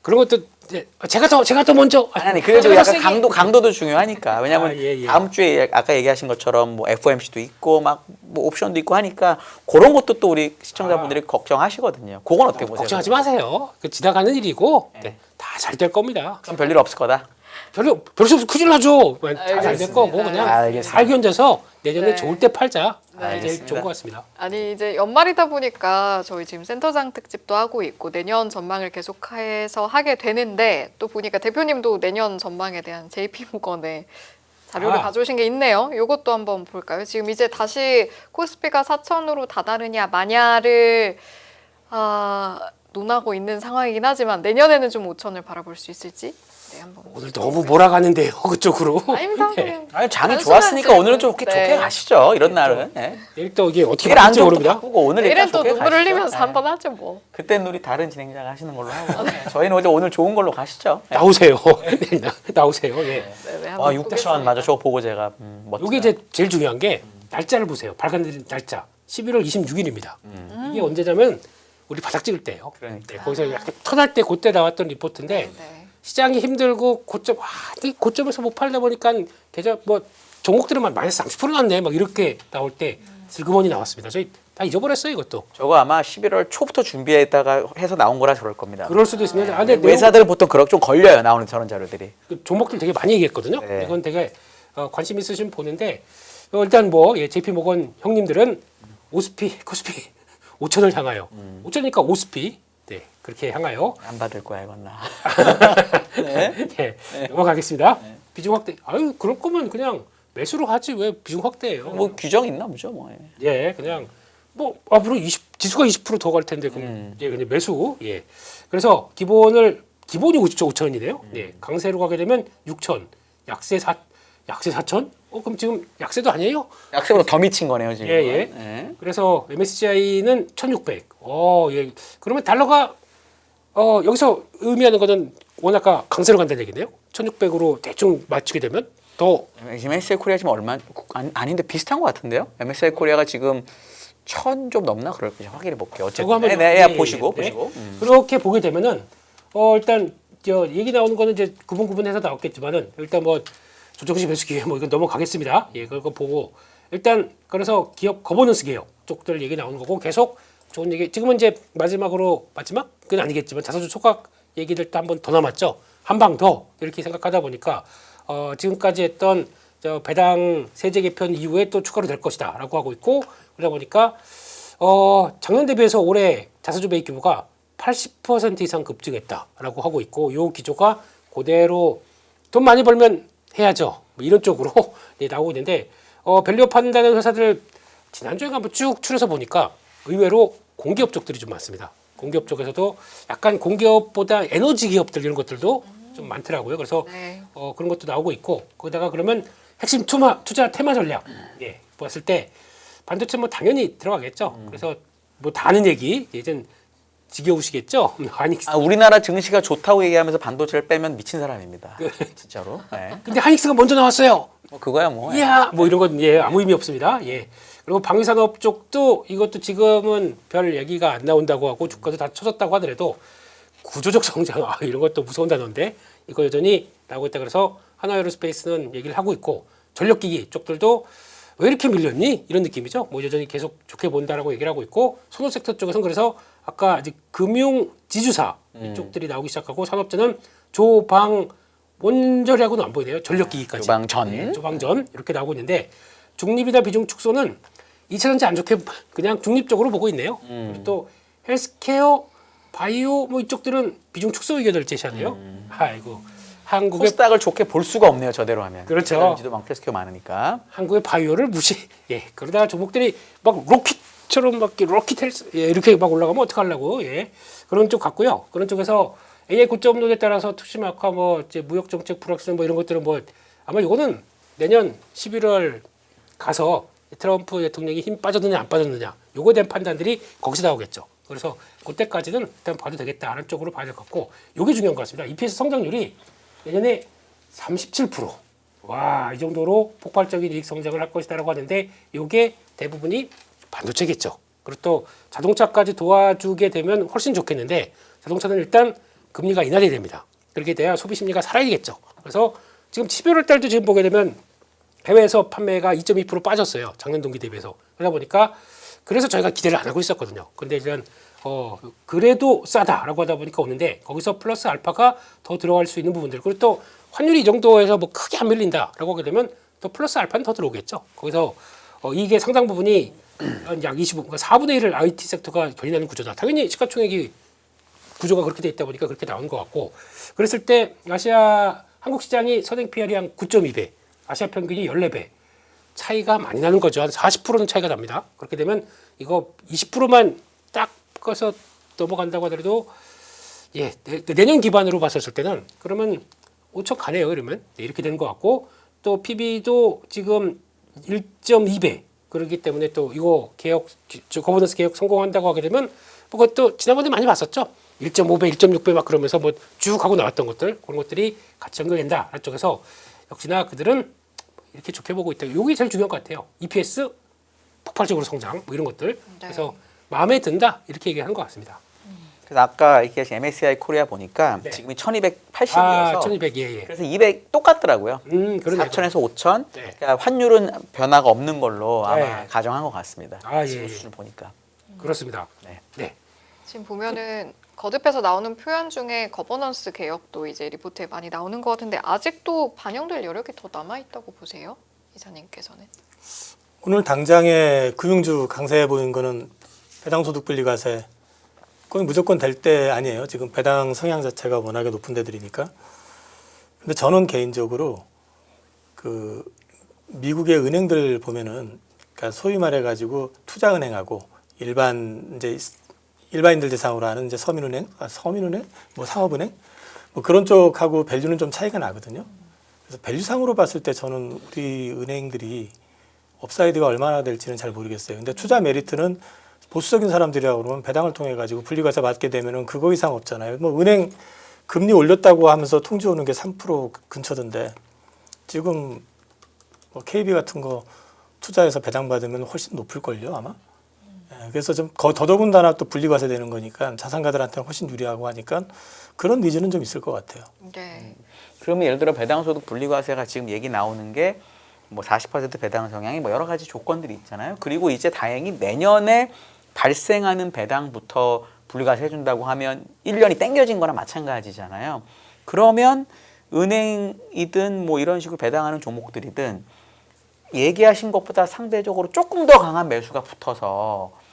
것도 이제 제가 더 먼저 아니 그래도 제가 더 약간 세게. 강도도 중요하니까 왜냐하면 예. 다음 주에 아까 얘기하신 것처럼 뭐 FOMC도 있고 막 뭐 옵션도 있고 하니까 그런 것도 또 우리 시청자분들이 걱정하시거든요. 그건 어떻게 보세요? 걱정하지 마세요. 그 지나가는 일이고 다 잘 될 겁니다. 그럼 별일 없을 거다. 별로 없어 큰일 나죠. 다 잘 될 거고 그냥 알겠습니다. 잘 견뎌서 내년에 네. 좋을 때 팔자. 네. 제일 알겠습니다. 좋은 것 같습니다. 아니 이제 연말이다 보니까 저희 지금 센터장 특집도 하고 있고 내년 전망을 계속해서 하게 되는데 또 보니까 대표님도 내년 전망에 대한 JP모건의 자료를 가져오신 게 있네요. 이것도 한번 볼까요? 지금 이제 다시 코스피가 4천으로 다다르냐 마냐를 논하고 있는 상황이긴 하지만 내년에는 좀 5천을 바라볼 수 있을지 네, 한번 오늘 너무 몰아가는데요 그쪽으로. 아닙니다. 네. 그냥 아니 장이 단순한 좋았으니까 질문. 오늘은 좀 좋게 네. 가시죠. 이런 날은. 네. 내일 또 이게 어떻게 내일 안 바뀔지 좋고 모릅니다. 바꾸고 오늘 일단 내일은 또 좋게 눈물 가시죠. 흘리면서 네. 한번 하죠 뭐. 그때는 우리 다른 진행자가 하시는 걸로 하고 저희는 오늘 좋은 걸로 가시죠. 네. 나오세요. 내일 나오세요. 예. 네, 한번 6대 보겠습니다. 천 맞아. 저거 보고 제가 멋지다. 이게 이제 제일 중요한 게 날짜를 보세요. 밝은 날짜 11월 26일입니다. 이게 언제냐면 우리 바닥 찍을 때예요. 그러니까. 네, 거기서 약간 터날 때 그때 나왔던 리포트인데 네. 시장이 힘들고 고점에서 못 팔다 보니까 계좌 뭐 종목들은 막 마이너스 30% 났네 막 이렇게 나올 때 슬그머니 나왔습니다. 저희 다 잊어버렸어요 이것도. 저거 아마 11월 초부터 준비했다가 해서 나온 거라 저럴 겁니다. 그럴 수도 있습니다. 아, 근데 회사들은 보통 좀 걸려요. 나오는 저런 자료들이. 그 종목들 되게 많이 얘기했거든요. 네. 이건 되게 관심 있으신 보는데 일단 뭐 JP 모건 형님들은 오스피 코스피 5천을 향하여 5천이니까 오스피 네, 그렇게 향하여 안 받을 거야 이건 나. 네, 넘어가겠습니다. 비중 확대. 아유, 그럴 거면 그냥 매수로 하지 왜 비중 확대해요? 뭐 규정 있나 보죠 뭐. 예, 그냥 뭐 앞으로 지수가 20%더 갈 텐데 그럼 예, 그냥 매수. 예. 그래서 기본이 5천원이네요. 예. 강세로 가게 되면 6천, 약세 4천? 그럼 지금 약세도 아니에요? 약세보다 더 미친 거네요 지금. 예. 그래서 MSCI는 1,600. 예. 그러면 달러가 여기서 의미하는 거는 워낙 강세로 간다는 얘기네요. 1,600으로 대충 맞추게 되면 더 지금 MSCI 코리아 지금 얼마 아닌데 비슷한 것 같은데요? MSCI 코리아가 지금 1,000 좀 넘나 그럴지 확인해 볼게요. 저거 어쨌든 한번 네, 보시고. 그렇게 보게 되면은 일단 얘기 나오는 거는 이제 구분해서 나왔겠지만은 일단 뭐 조정시 매수 기회 뭐 이건 넘어가겠습니다. 예, 그거 보고 일단 그래서 기업 거버넌스 개혁 쪽들 얘기 나오는 거고 계속 좋은 얘기. 지금은 이제 마지막은 아니겠지만 자사주 초과 얘기들 한번 더 남았죠. 한 방 더 이렇게 생각하다 보니까 지금까지 했던 배당 세제 개편 이후에 또 추가로 될 것이다라고 하고 있고 그러다 보니까 작년 대비해서 올해 자사주 매입 규모가 80% 이상 급증했다라고 하고 있고 이 기조가 그대로 돈 많이 벌면 해야죠. 뭐 이런 쪽으로 나오고 있는데 밸류업 한다는 회사들 지난주에 한번 쭉 추려서 보니까 의외로 공기업 쪽들이 좀 많습니다. 공기업 쪽에서도 약간 공기업보다 에너지 기업들 이런 것들도 좀 많더라고요. 그래서 네. 그런 것도 나오고 있고 거기다가 그러면 핵심 투자 테마 전략 봤을 때 반도체 뭐 당연히 들어가겠죠. 그래서 뭐 다 아는 얘기 이젠 지겨우시겠죠. 하이닉스. 우리나라 증시가 좋다고 얘기하면서 반도체를 빼면 미친 사람입니다. 진짜로. 네. 근데 하이닉스가 먼저 나왔어요. 뭐 그거야 뭐. 이야 뭐 이런 건 아무 의미 없습니다. 예. 그리고 방위산업 쪽도 이것도 지금은 별 얘기가 안 나온다고 하고 주가도 다 쳐졌다고 하더라도 구조적 성장 이런 것도 무서운 단어인데 이거 여전히 나오고 있다. 그래서 하나에어로스페이스는 얘기를 하고 있고 전력기기 쪽들도 왜 이렇게 밀렸니 이런 느낌이죠. 뭐 여전히 계속 좋게 본다라고 얘기를 하고 있고 선호 섹터 쪽에서는 그래서 아까 이제 금융 지주사 이쪽들이 나오기 시작하고 산업재는 조방 원전이라고는 안 보이네요. 전력기기까지. 조방전. 조방전 이렇게 나오고 있는데 중립이나 비중 축소는 2차전지 안 좋게 그냥 중립적으로 보고 있네요. 그리고 또 헬스케어, 바이오 뭐 이쪽들은 비중 축소 의견을 제시하네요. 아이고 한국의 코스닥을 좋게 볼 수가 없네요. 저대로 하면. 그렇죠. 지도 막 헬스케어 많으니까. 한국의 바이오를 무시. 예. 그러다가 종목들이 막 로켓처럼 막 로켓 헬스 이렇게 막 올라가면 어떡하려고. 예. 그런 쪽 같고요. 그런 쪽에서 AI 고점 논에 따라서 투심 악화 뭐 이제 무역 정책 불확실성 뭐 이런 것들은 뭐 아마 이거는 내년 11월 가서 트럼프 대통령이 힘 빠졌느냐 안 빠졌느냐 요거에 대한 판단들이 거기서 나오겠죠. 그래서 그때까지는 일단 봐도 되겠다는 쪽으로 봐야 될 것 같고 요게 중요한 것 같습니다. EPS 성장률이 내년에 37%. 와, 이 정도로 폭발적인 이익 성장을 할 것이다라고 하는데 요게 대부분이 반도체겠죠. 그리고 또 자동차까지 도와주게 되면 훨씬 좋겠는데 자동차는 일단 금리가 인하돼야 됩니다. 그렇게 돼야 소비 심리가 살아야겠죠. 그래서 지금 11월 달도 지금 보게 되면 해외에서 판매가 2.2% 빠졌어요. 작년 동기 대비해서. 그러다 보니까 그래서 저희가 기대를 안 하고 있었거든요. 근데 일단 그래도 싸다라고 하다 보니까 오는데 거기서 플러스 알파가 더 들어갈 수 있는 부분들 그리고 또 환율이 이 정도에서 뭐 크게 안 밀린다라고 하게 되면 또 플러스 알파는 더 들어오겠죠. 거기서 이게 상당 부분이 약 25, 그러니까 4분의 1을 IT 섹터가 견인하는 구조다. 당연히 시가총액이 구조가 그렇게 돼 있다 보니까 그렇게 나온 것 같고 그랬을 때 아시아 한국 시장이 선행 PR이 한 9.2배, 아시아 평균이 14배 차이가 많이 나는 거죠. 한 40%는 차이가 납니다. 그렇게 되면 이거 20%만 딱 꺼서 넘어간다고 하더라도 예 내년 기반으로 봤었을 때는 그러면 5천 가네요. 이러면 이렇게 되는 것 같고 또 PB도 지금 1.2배 그렇기 때문에 또 이거 개혁 거버넌스 개혁 성공한다고 하게 되면 그것도 지난번에 많이 봤었죠. 1.5배, 1.6배 막 그러면서 뭐 쭉 하고 나왔던 것들 그런 것들이 같이 연결된다. 쪽에서 역시나 그들은 이렇게 좋게 보고 있다. 이게 제일 중요한 것 같아요. EPS 폭발적으로 성장 뭐 이런 것들. 그래서 마음에 든다 이렇게 얘기하는 것 같습니다. 그래서 아까 얘기하신 MSCI 코리아 보니까 네. 지금이 1280이어서 1200 예. 그래서 200 똑같더라고요. 그러네. 4천에서 5천. 네. 그러니까 환율은 변화가 없는 걸로 아마 네. 가정한 것 같습니다. 아, 지금 예. 수준을 보니까. 그렇습니다. 네. 네. 지금 보면은 거듭해서 나오는 표현 중에 거버넌스 개혁도 이제 리포트에 많이 나오는 것 같은데 아직도 반영될 여력이 더 남아 있다고 보세요, 이사님께서는? 오늘 당장에 금융주 강세해 보인 거는 배당소득 분리과세 그건 무조건 될 때 아니에요. 지금 배당 성향 자체가 워낙에 높은 데들이니까. 근데 저는 개인적으로 그 미국의 은행들 보면은 그러니까 소위 말해 가지고 투자은행하고 일반인들 대상으로 하는 이제 서민은행, 뭐 상업은행 뭐 그런 쪽하고 밸류는 좀 차이가 나거든요. 그래서 밸류상으로 봤을 때 저는 우리 은행들이 업사이드가 얼마나 될지는 잘 모르겠어요. 근데 투자 메리트는 보수적인 사람들이라고 그러면 배당을 통해 가지고 분리과세 받게 되면은 그거 이상 없잖아요. 뭐 은행 금리 올렸다고 하면서 통지 오는 게 3% 근처던데 지금 뭐 KB 같은 거 투자해서 배당 받으면 훨씬 높을 걸요 아마. 예, 그래서 좀 더더군다나 또 분리과세 되는 거니까 자산가들한테는 훨씬 유리하고 하니까 그런 니즈는 좀 있을 것 같아요. 네. 그러면 예를 들어 배당소득 분리과세가 지금 얘기 나오는 게 뭐 40% 배당 성향이 뭐 여러 가지 조건들이 있잖아요. 그리고 이제 다행히 내년에 발생하는 배당부터 분리과세 해준다고 하면 1년이 땡겨진 거나 마찬가지잖아요. 그러면 은행이든 뭐 이런 식으로 배당하는 종목들이든 얘기하신 것보다 상대적으로 조금 더 강한 매수가 붙어서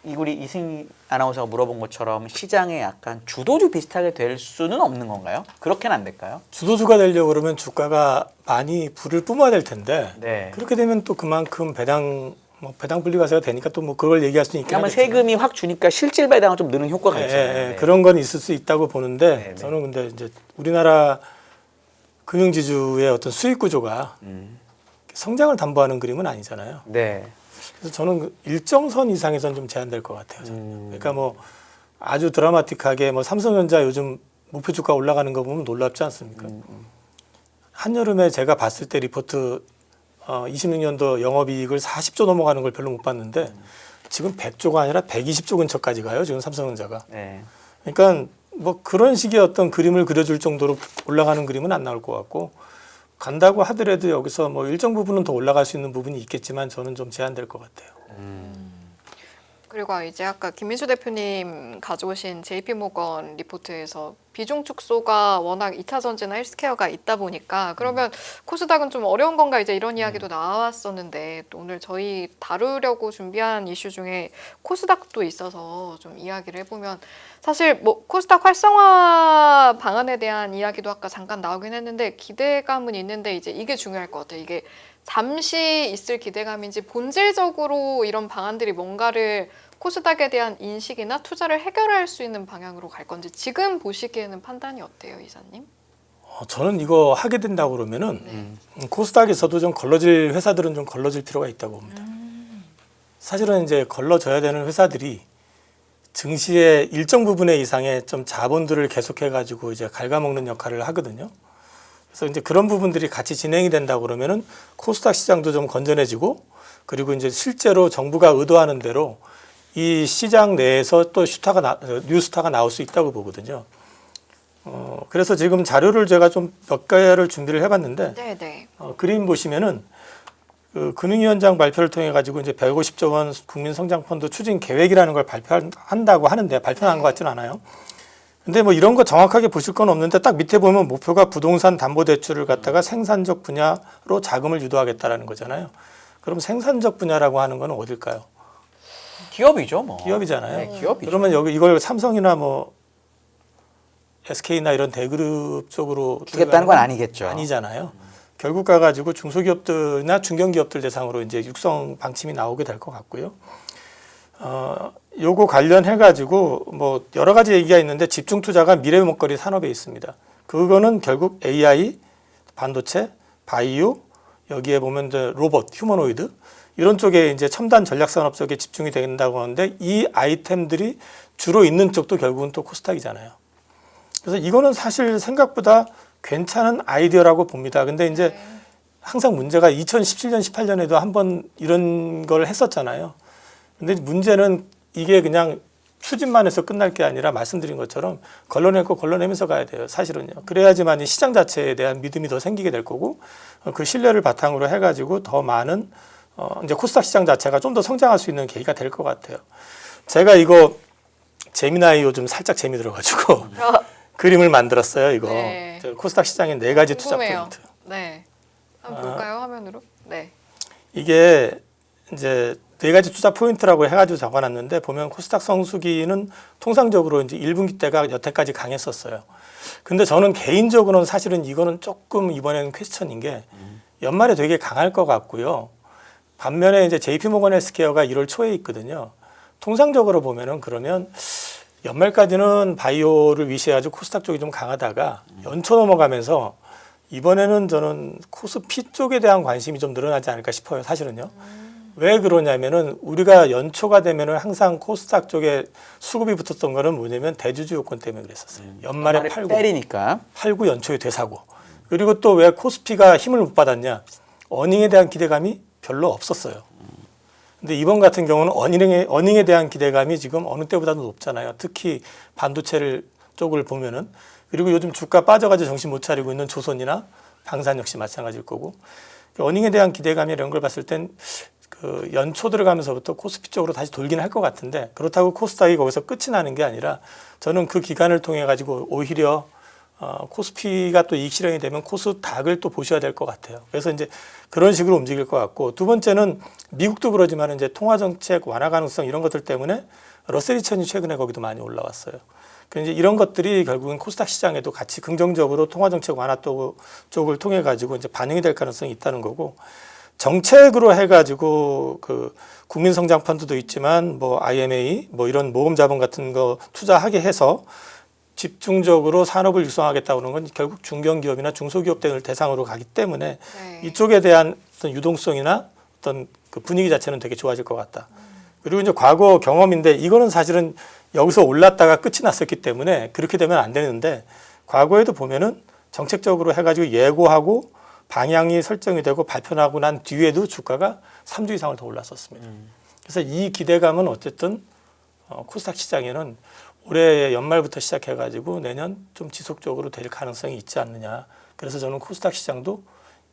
우리 이승희 아나운서가 물어본 것처럼 시장에 약간 주도주 비슷하게 될 수는 없는 건가요? 그렇게는 안 될까요? 주도주가 되려고 그러면 주가가 많이 불을 뿜어야 될 텐데 네. 그렇게 되면 또 그만큼 배당 분리과세가 되니까 또 뭐 그걸 얘기할 수 있긴 그러면 하겠지만 세금이 확 주니까 실질 배당은 좀 느는 효과가 있잖아요. 네. 그런 건 있을 수 있다고 보는데 네, 네. 저는 근데 이제 우리나라 금융지주의 어떤 수익 구조가 성장을 담보하는 그림은 아니잖아요. 네. 그래서 저는 그 일정 선 이상에선 좀 제한될 것 같아요. 저는. 그러니까 뭐 아주 드라마틱하게 뭐 삼성전자 요즘 목표 주가 올라가는 거 보면 놀랍지 않습니까? 한여름에 제가 봤을 때 리포트 26년도 영업이익을 40조 넘어가는 걸 별로 못 봤는데 지금 100조가 아니라 120조 근처까지 가요. 지금 삼성전자가. 네. 그러니까 뭐 그런 식의 어떤 그림을 그려줄 정도로 올라가는 그림은 안 나올 것 같고 간다고 하더라도 여기서 뭐 일정 부분은 더 올라갈 수 있는 부분이 있겠지만 저는 좀 제한될 것 같아요. 그리고 이제 아까 김민수 대표님 가져오신 JP모건 리포트에서 비중 축소가 워낙 2차 전지나 헬스케어가 있다 보니까 그러면 코스닥은 좀 어려운 건가 이제 이런 이야기도 나왔었는데 또 오늘 저희 다루려고 준비한 이슈 중에 코스닥도 있어서 좀 이야기를 해보면 사실 뭐 코스닥 활성화 방안에 대한 이야기도 아까 잠깐 나오긴 했는데 기대감은 있는데 이제 이게 중요할 것 같아요. 이게 잠시 있을 기대감인지 본질적으로 이런 방안들이 뭔가를 코스닥에 대한 인식이나 투자를 해결할 수 있는 방향으로 갈 건지 지금 보시기에는 판단이 어때요, 이사님? 저는 이거 하게 된다고 그러면은 코스닥에서도 좀 걸러질 회사들은 좀 걸러질 필요가 있다고 봅니다. 사실은 이제 걸러져야 되는 회사들이 증시의 일정 부분의 이상의 좀 자본들을 계속해 가지고 이제 갉아먹는 역할을 하거든요. 그래서 이제 그런 부분들이 같이 진행이 된다고 그러면은 코스닥 시장도 좀 건전해지고 그리고 이제 실제로 정부가 의도하는 대로 이 시장 내에서 또 뉴스타가 나올 수 있다고 보거든요. 그래서 지금 자료를 제가 좀 몇 개를 준비를 해봤는데 네네. 그림 보시면은 그 금융위원장 발표를 통해 가지고 이제 150조 원 국민성장펀드 추진 계획이라는 걸 발표한다고 하는데 발표한 것 같지는 않아요. 근데 뭐 이런 거 정확하게 보실 건 없는데 딱 밑에 보면 목표가 부동산 담보대출을 갖다가 생산적 분야로 자금을 유도하겠다라는 거잖아요. 그럼 생산적 분야라고 하는 건 어딜까요? 기업이죠, 뭐. 기업이잖아요. 네, 기업이죠. 그러면 여기 이걸 삼성이나 뭐 SK나 이런 대그룹 쪽으로 주겠다는 건 아니겠죠. 아니잖아요. 결국 가가지고 중소기업들이나 중견기업들 대상으로 이제 육성 방침이 나오게 될 것 같고요. 요거 관련해 가지고 뭐 여러 가지 얘기가 있는데 집중 투자가 미래 먹거리 산업에 있습니다. 그거는 결국 AI, 반도체, 바이오, 여기에 보면 이제 로봇, 휴머노이드 이런 쪽에 이제 첨단 전략 산업 쪽에 집중이 된다고 하는데 이 아이템들이 주로 있는 쪽도 결국은 또 코스닥이잖아요. 그래서 이거는 사실 생각보다 괜찮은 아이디어라고 봅니다. 근데 이제 항상 문제가 2017년, 18년에도 한번 이런 걸 했었잖아요. 근데 문제는 이게 그냥 추진만 해서 끝날 게 아니라 말씀드린 것처럼 걸러내고 걸러내면서 가야 돼요. 사실은요. 그래야지만 이 시장 자체에 대한 믿음이 더 생기게 될 거고 그 신뢰를 바탕으로 해가지고 더 많은 이제 코스닥 시장 자체가 좀 더 성장할 수 있는 계기가 될 것 같아요. 제가 이거 재미나이 요즘 살짝 재미 들어가지고 그림을 만들었어요. 이거 네. 코스닥 시장의 4가지 투자 궁금해요. 포인트. 네. 한번 볼까요, 화면으로? 네. 이게 이제 네 가지 투자 포인트라고 해가지고 적어놨는데 보면 코스닥 성수기는 통상적으로 이제 1분기 때가 여태까지 강했었어요. 근데 저는 개인적으로는 사실은 이거는 조금 이번에는 퀘스천인 게 연말에 되게 강할 것 같고요. 반면에 이제 JP모건 헬스케어가 1월 초에 있거든요. 통상적으로 보면은 그러면 연말까지는 바이오를 위시해가지고 코스닥 쪽이 좀 강하다가 연초 넘어가면서 이번에는 저는 코스피 쪽에 대한 관심이 좀 늘어나지 않을까 싶어요. 사실은요. 왜 그러냐면은 우리가 연초가 되면은 항상 코스닥 쪽에 수급이 붙었던 거는 뭐냐면 대주주 요건 때문에 그랬었어요. 연말에 팔고 때리니까. 연초에 되사고. 그리고 또 왜 코스피가 힘을 못 받았냐? 어닝에 대한 기대감이 별로 없었어요. 근데 이번 같은 경우는 어닝에 대한 기대감이 지금 어느 때보다도 높잖아요. 특히 반도체를 쪽을 보면은. 그리고 요즘 주가 빠져가지고 정신 못 차리고 있는 조선이나 방산 역시 마찬가지일 거고. 어닝에 대한 기대감이 이런 걸 봤을 땐 그 연초 들어가면서부터 코스피 쪽으로 다시 돌긴 할 것 같은데 그렇다고 코스닥이 거기서 끝이 나는 게 아니라 저는 그 기간을 통해 가지고 오히려 코스피가 또 이익 실현이 되면 코스닥을 또 보셔야 될 것 같아요. 그래서 이제 그런 식으로 움직일 것 같고 두 번째는 미국도 그러지만 이제 통화 정책 완화 가능성 이런 것들 때문에 러셀 2000이 최근에 거기도 많이 올라왔어요. 그래서 이제 이런 것들이 결국은 코스닥 시장에도 같이 긍정적으로 통화 정책 완화 쪽을 통해 가지고 이제 반영이 될 가능성이 있다는 거고. 정책으로 해가지고 그 국민성장 펀드도 있지만 뭐 IMA 뭐 이런 모금 자본 같은 거 투자하게 해서 집중적으로 산업을 육성하겠다고 하는 건 결국 중견기업이나 중소기업 등을 대상으로 가기 때문에 네. 이쪽에 대한 어떤 유동성이나 어떤 그 분위기 자체는 되게 좋아질 것 같다. 그리고 이제 과거 경험인데 이거는 사실은 여기서 올랐다가 끝이 났었기 때문에 그렇게 되면 안 되는데 과거에도 보면은 정책적으로 해가지고 예고하고 방향이 설정이 되고 발표하고 난 뒤에도 주가가 3주 이상을 더 올랐었습니다. 그래서 이 기대감은 어쨌든 코스닥 시장에는 올해 연말부터 시작해가지고 내년 좀 지속적으로 될 가능성이 있지 않느냐. 그래서 저는 코스닥 시장도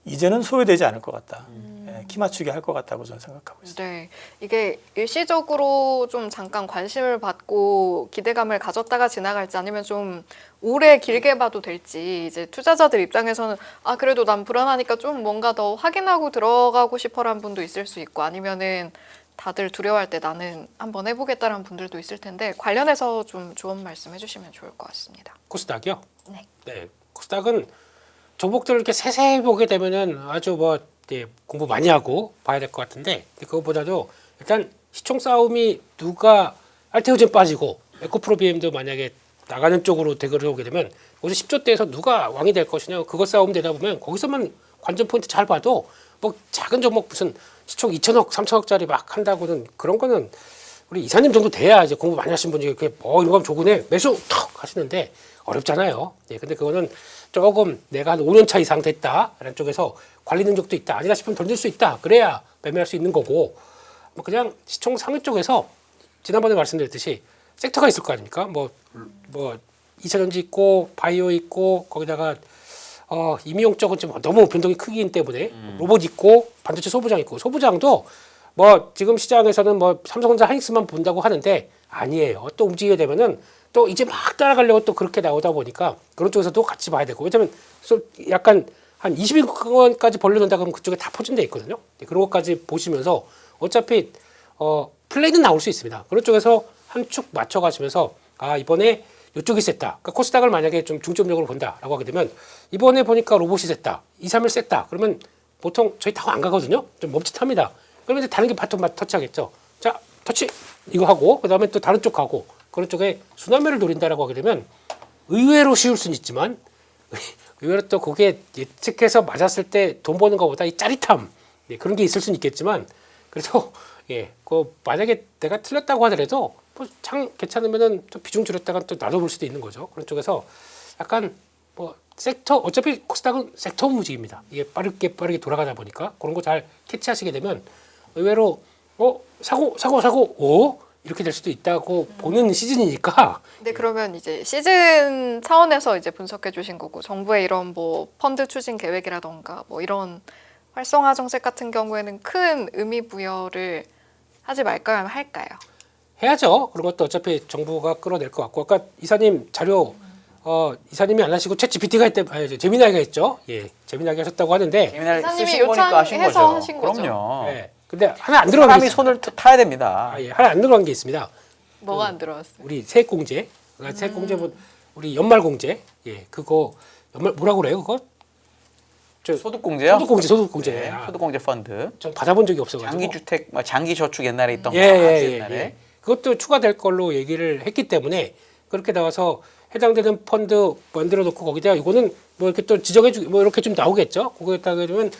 이제는 소외되지 않을 것 같다. 키 맞추게 할 것 같다고 저는 생각하고 있습니다. 네, 이게 일시적으로 좀 잠깐 관심을 받고 기대감을 가졌다가 지나갈지 아니면 좀 오래 길게 봐도 될지 이제 투자자들 입장에서는 아 그래도 난 불안하니까 좀 뭔가 더 확인하고 들어가고 싶어라는 분도 있을 수 있고 아니면은 다들 두려워할 때 나는 한번 해보겠다라는 분들도 있을 텐데 관련해서 좀 조언 말씀해 주시면 좋을 것 같습니다. 코스닥이요? 네. 네, 코스닥은 종목들을 이렇게 세세히 보게 되면은 아주 뭐 공부 많이 하고 봐야 될 것 같은데 그것보다도 일단 시총 싸움이 누가 알테오젠 빠지고 에코프로비엠도 만약에 나가는 쪽으로 대결을 오게 되면 거기서 10조대에서 누가 왕이 될 것이냐 그거 싸움 되다 보면 거기서만 관전 포인트 잘 봐도 뭐 작은 종목 무슨 시총 2천억, 3천억짜리 막 한다고는 그런 거는 우리 이사님 정도 돼야 이제 공부 많이 하신 분이 이렇게 이거 하면 조근에 매수 턱 하시는데 어렵잖아요. 예, 근데 그거는 조금 내가 한 5년 차 이상 됐다라는 쪽에서 관리 능력도 있다. 아니다 싶으면 던질 수 있다. 그래야 매매할 수 있는 거고 뭐 그냥 시총 상위 쪽에서 지난번에 말씀드렸듯이 섹터가 있을 거 아닙니까? 뭐 2차전지 있고 바이오 있고 거기다가 임용 쪽은 좀 너무 변동이 크기 때문에 로봇 있고 반도체 소부장 있고 소부장도 뭐 지금 시장에서는 뭐 삼성전자 하이닉스만 본다고 하는데 아니에요. 또 움직이게 되면은 또 이제 막 따라가려고 또 그렇게 나오다 보니까 그런 쪽에서도 같이 봐야 되고 왜냐면 약간 한 20일간까지 벌려놓는다 그러면 그쪽에 다 포진돼 있거든요. 그런 것까지 보시면서 어차피 플레이는 나올 수 있습니다. 그런 쪽에서 한 축 맞춰가시면서 아 이번에 이쪽이 셌다. 그러니까 코스닥을 만약에 좀 중점적으로 본다라고 하게 되면 이번에 보니까 로봇이 셌다. 2, 3일 셌다. 그러면 보통 저희 타고 안 가거든요. 좀 멈칫합니다. 그러면 이제 다른 게 바톤 터치하겠죠. 자 터치 이거 하고 그다음에 또 다른 쪽 가고 그런 쪽에 순환매를 노린다라고 하게 되면 의외로 쉬울 수는 있지만 의외로 또 그게 예측해서 맞았을 때 돈 버는 것보다 이 짜릿함 그런 게 있을 수는 있겠지만 그래서 그 만약에 내가 틀렸다고 하더라도 뭐 장 괜찮으면은 또 비중 줄였다가 또 놔둬볼 수도 있는 거죠. 그런 쪽에서 약간 뭐 섹터 어차피 코스닥은 섹터 움직입니다. 이게 빠르게 돌아가다 보니까 그런 거 잘 캐치하시게 되면 의외로 사고 이렇게 될 수도 있다고 보는 시즌이니까. 네, 그러면 이제 시즌 차원에서 이제 분석해 주신 거고 정부의 이런 뭐 펀드 추진 계획이라던가 뭐 이런 활성화 정책 같은 경우에는 큰 의미 부여를 하지 말까요? 아니면 할까요? 해야죠. 그런 것도 어차피 정부가 끌어낼 것 같고 아까 이사님 자료 이사님이 안 하시고 챗 GPT가 했대 제미나이가 했죠. 예, 제미나이가 하셨다고 하는데 재미날 이사님이 쓰신 거니까 하신 요청해서 거죠. 하신 거죠. 그럼요. 네, 근데 하나 안 들어간 게 사람이 있... 손을 타야 됩니다. 아, 예. 하나 안 들어간 게 있습니다. 뭐가 안 들어왔어요? 우리 세액공제, 그러니까 세액공제 뭐 우리 연말공제, 예, 그거 연말 뭐라고 그래요? 그거 소득공제요? 소득공제. 네, 아, 소득공제 펀드. 전 받아본 적이 없어가지고. 장기주택, 장기저축 옛날에 있던 거 예, 아주 예, 옛날에. 예. 그것도 추가될 걸로 얘기를 했기 때문에 그렇게 나와서 해당되는 펀드 만들어 놓고 거기다 이거는 뭐 이렇게 또 지정해 주 뭐 이렇게 좀 나오겠죠. 그거에다가 그러면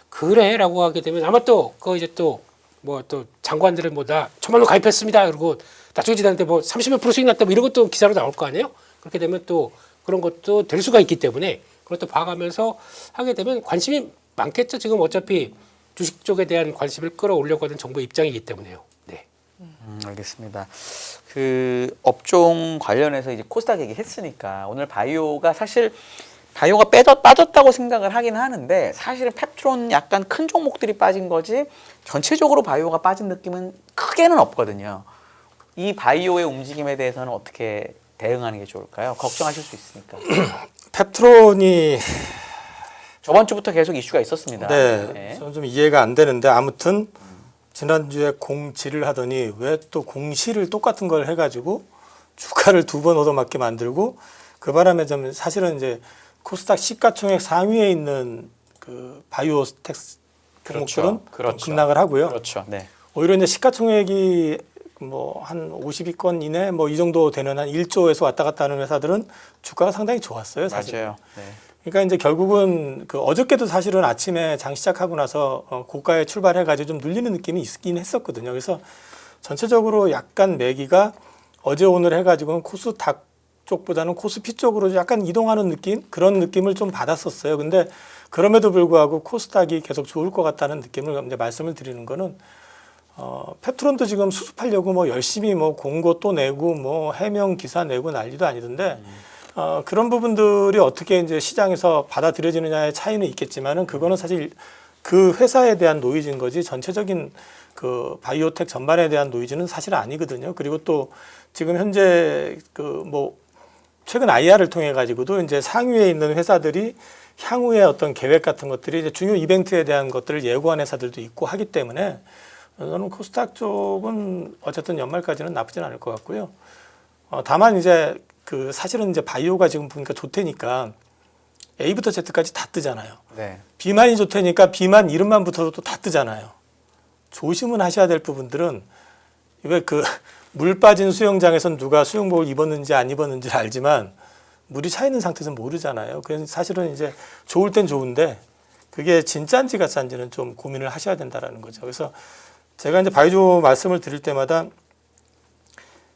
그래라고 하게 되면 아마 또 그거 이제 또 뭐 또 장관들은 뭐 나 1,000만 원 가입했습니다. 그리고 나중에 지났는데 뭐 30몇 % 수익 났다 뭐 이런 것도 기사로 나올 거 아니에요. 그렇게 되면 또 그런 것도 될 수가 있기 때문에 그것도 봐가면서 하게 되면 관심이 많겠죠. 지금 어차피 주식 쪽에 대한 관심을 끌어올려고 하는 정부의 입장이기 때문에요. 네. 알겠습니다. 그 업종 관련해서 이제 코스닥 얘기했으니까 오늘 바이오가 사실 바이오가 빠졌다고 생각을 하긴 하는데 사실은 펩트론 약간 큰 종목들이 빠진 거지 전체적으로 바이오가 빠진 느낌은 크게는 없거든요. 이 바이오의 움직임에 대해서는 어떻게 대응하는 게 좋을까요? 걱정하실 수 있으니까. 펩트론이 저번 주부터 계속 이슈가 있었습니다. 네, 저는 좀 이해가 안 되는데 아무튼 지난주에 공지를 하더니 왜 또 공시를 똑같은 걸 해가지고 주가를 2번 얻어맞게 만들고 그 바람에 좀 사실은 이제 코스닥 시가총액 상위에 있는 그 바이오텍 종목들은 그렇죠. 좀 급락을 하고요. 그렇죠. 네. 오히려 이제 시가총액이 뭐 한 50위권 이내 뭐 이 정도 되는 한 1조에서 왔다 갔다 하는 회사들은 주가가 상당히 좋았어요, 사실. 맞아요. 네. 그러니까 이제 결국은 그 어저께도 사실은 아침에 장 시작하고 나서 고가에 출발해가지고 좀 눌리는 느낌이 있긴 했었거든요. 그래서 전체적으로 약간 매기가 어제 오늘 해가지고는 코스닥 쪽보다는 코스피 쪽으로 약간 이동하는 느낌 그런 느낌을 좀 받았었어요. 근데 그럼에도 불구하고 코스닥이 계속 좋을 것 같다는 느낌을 이제 말씀을 드리는 거는 펩트론도 지금 수습하려고 뭐 열심히 뭐 공고 또 내고 뭐 해명 기사 내고 난리도 아니던데 그런 부분들이 어떻게 이제 시장에서 받아들여지느냐의 차이는 있겠지만은 그거는 사실 그 회사에 대한 노이즈인 거지 전체적인 그 바이오텍 전반에 대한 노이즈는 사실 아니거든요. 그리고 또 지금 현재 그 뭐 최근 IR을 통해 가지고도 이제 상위에 있는 회사들이 향후에 어떤 계획 같은 것들이 이제 중요 이벤트에 대한 것들을 예고한 회사들도 있고 하기 때문에 저는 코스닥 쪽은 어쨌든 연말까지는 나쁘진 않을 것 같고요. 다만 이제 그 사실은 이제 바이오가 지금 보니까 좋다니까 A부터 Z까지 다 뜨잖아요. 네. B만이 좋다니까 B만 이름만 붙어도 또 다 뜨잖아요. 조심은 하셔야 될 부분들은 왜 그 물 빠진 수영장에선 누가 수영복을 입었는지 안 입었는지 알지만 물이 차 있는 상태에서 모르잖아요. 그래서 사실은 이제 좋을 땐 좋은데 그게 진짜인지 가짜인지는 좀 고민을 하셔야 된다라는 거죠. 그래서 제가 이제 바이오 말씀을 드릴 때마다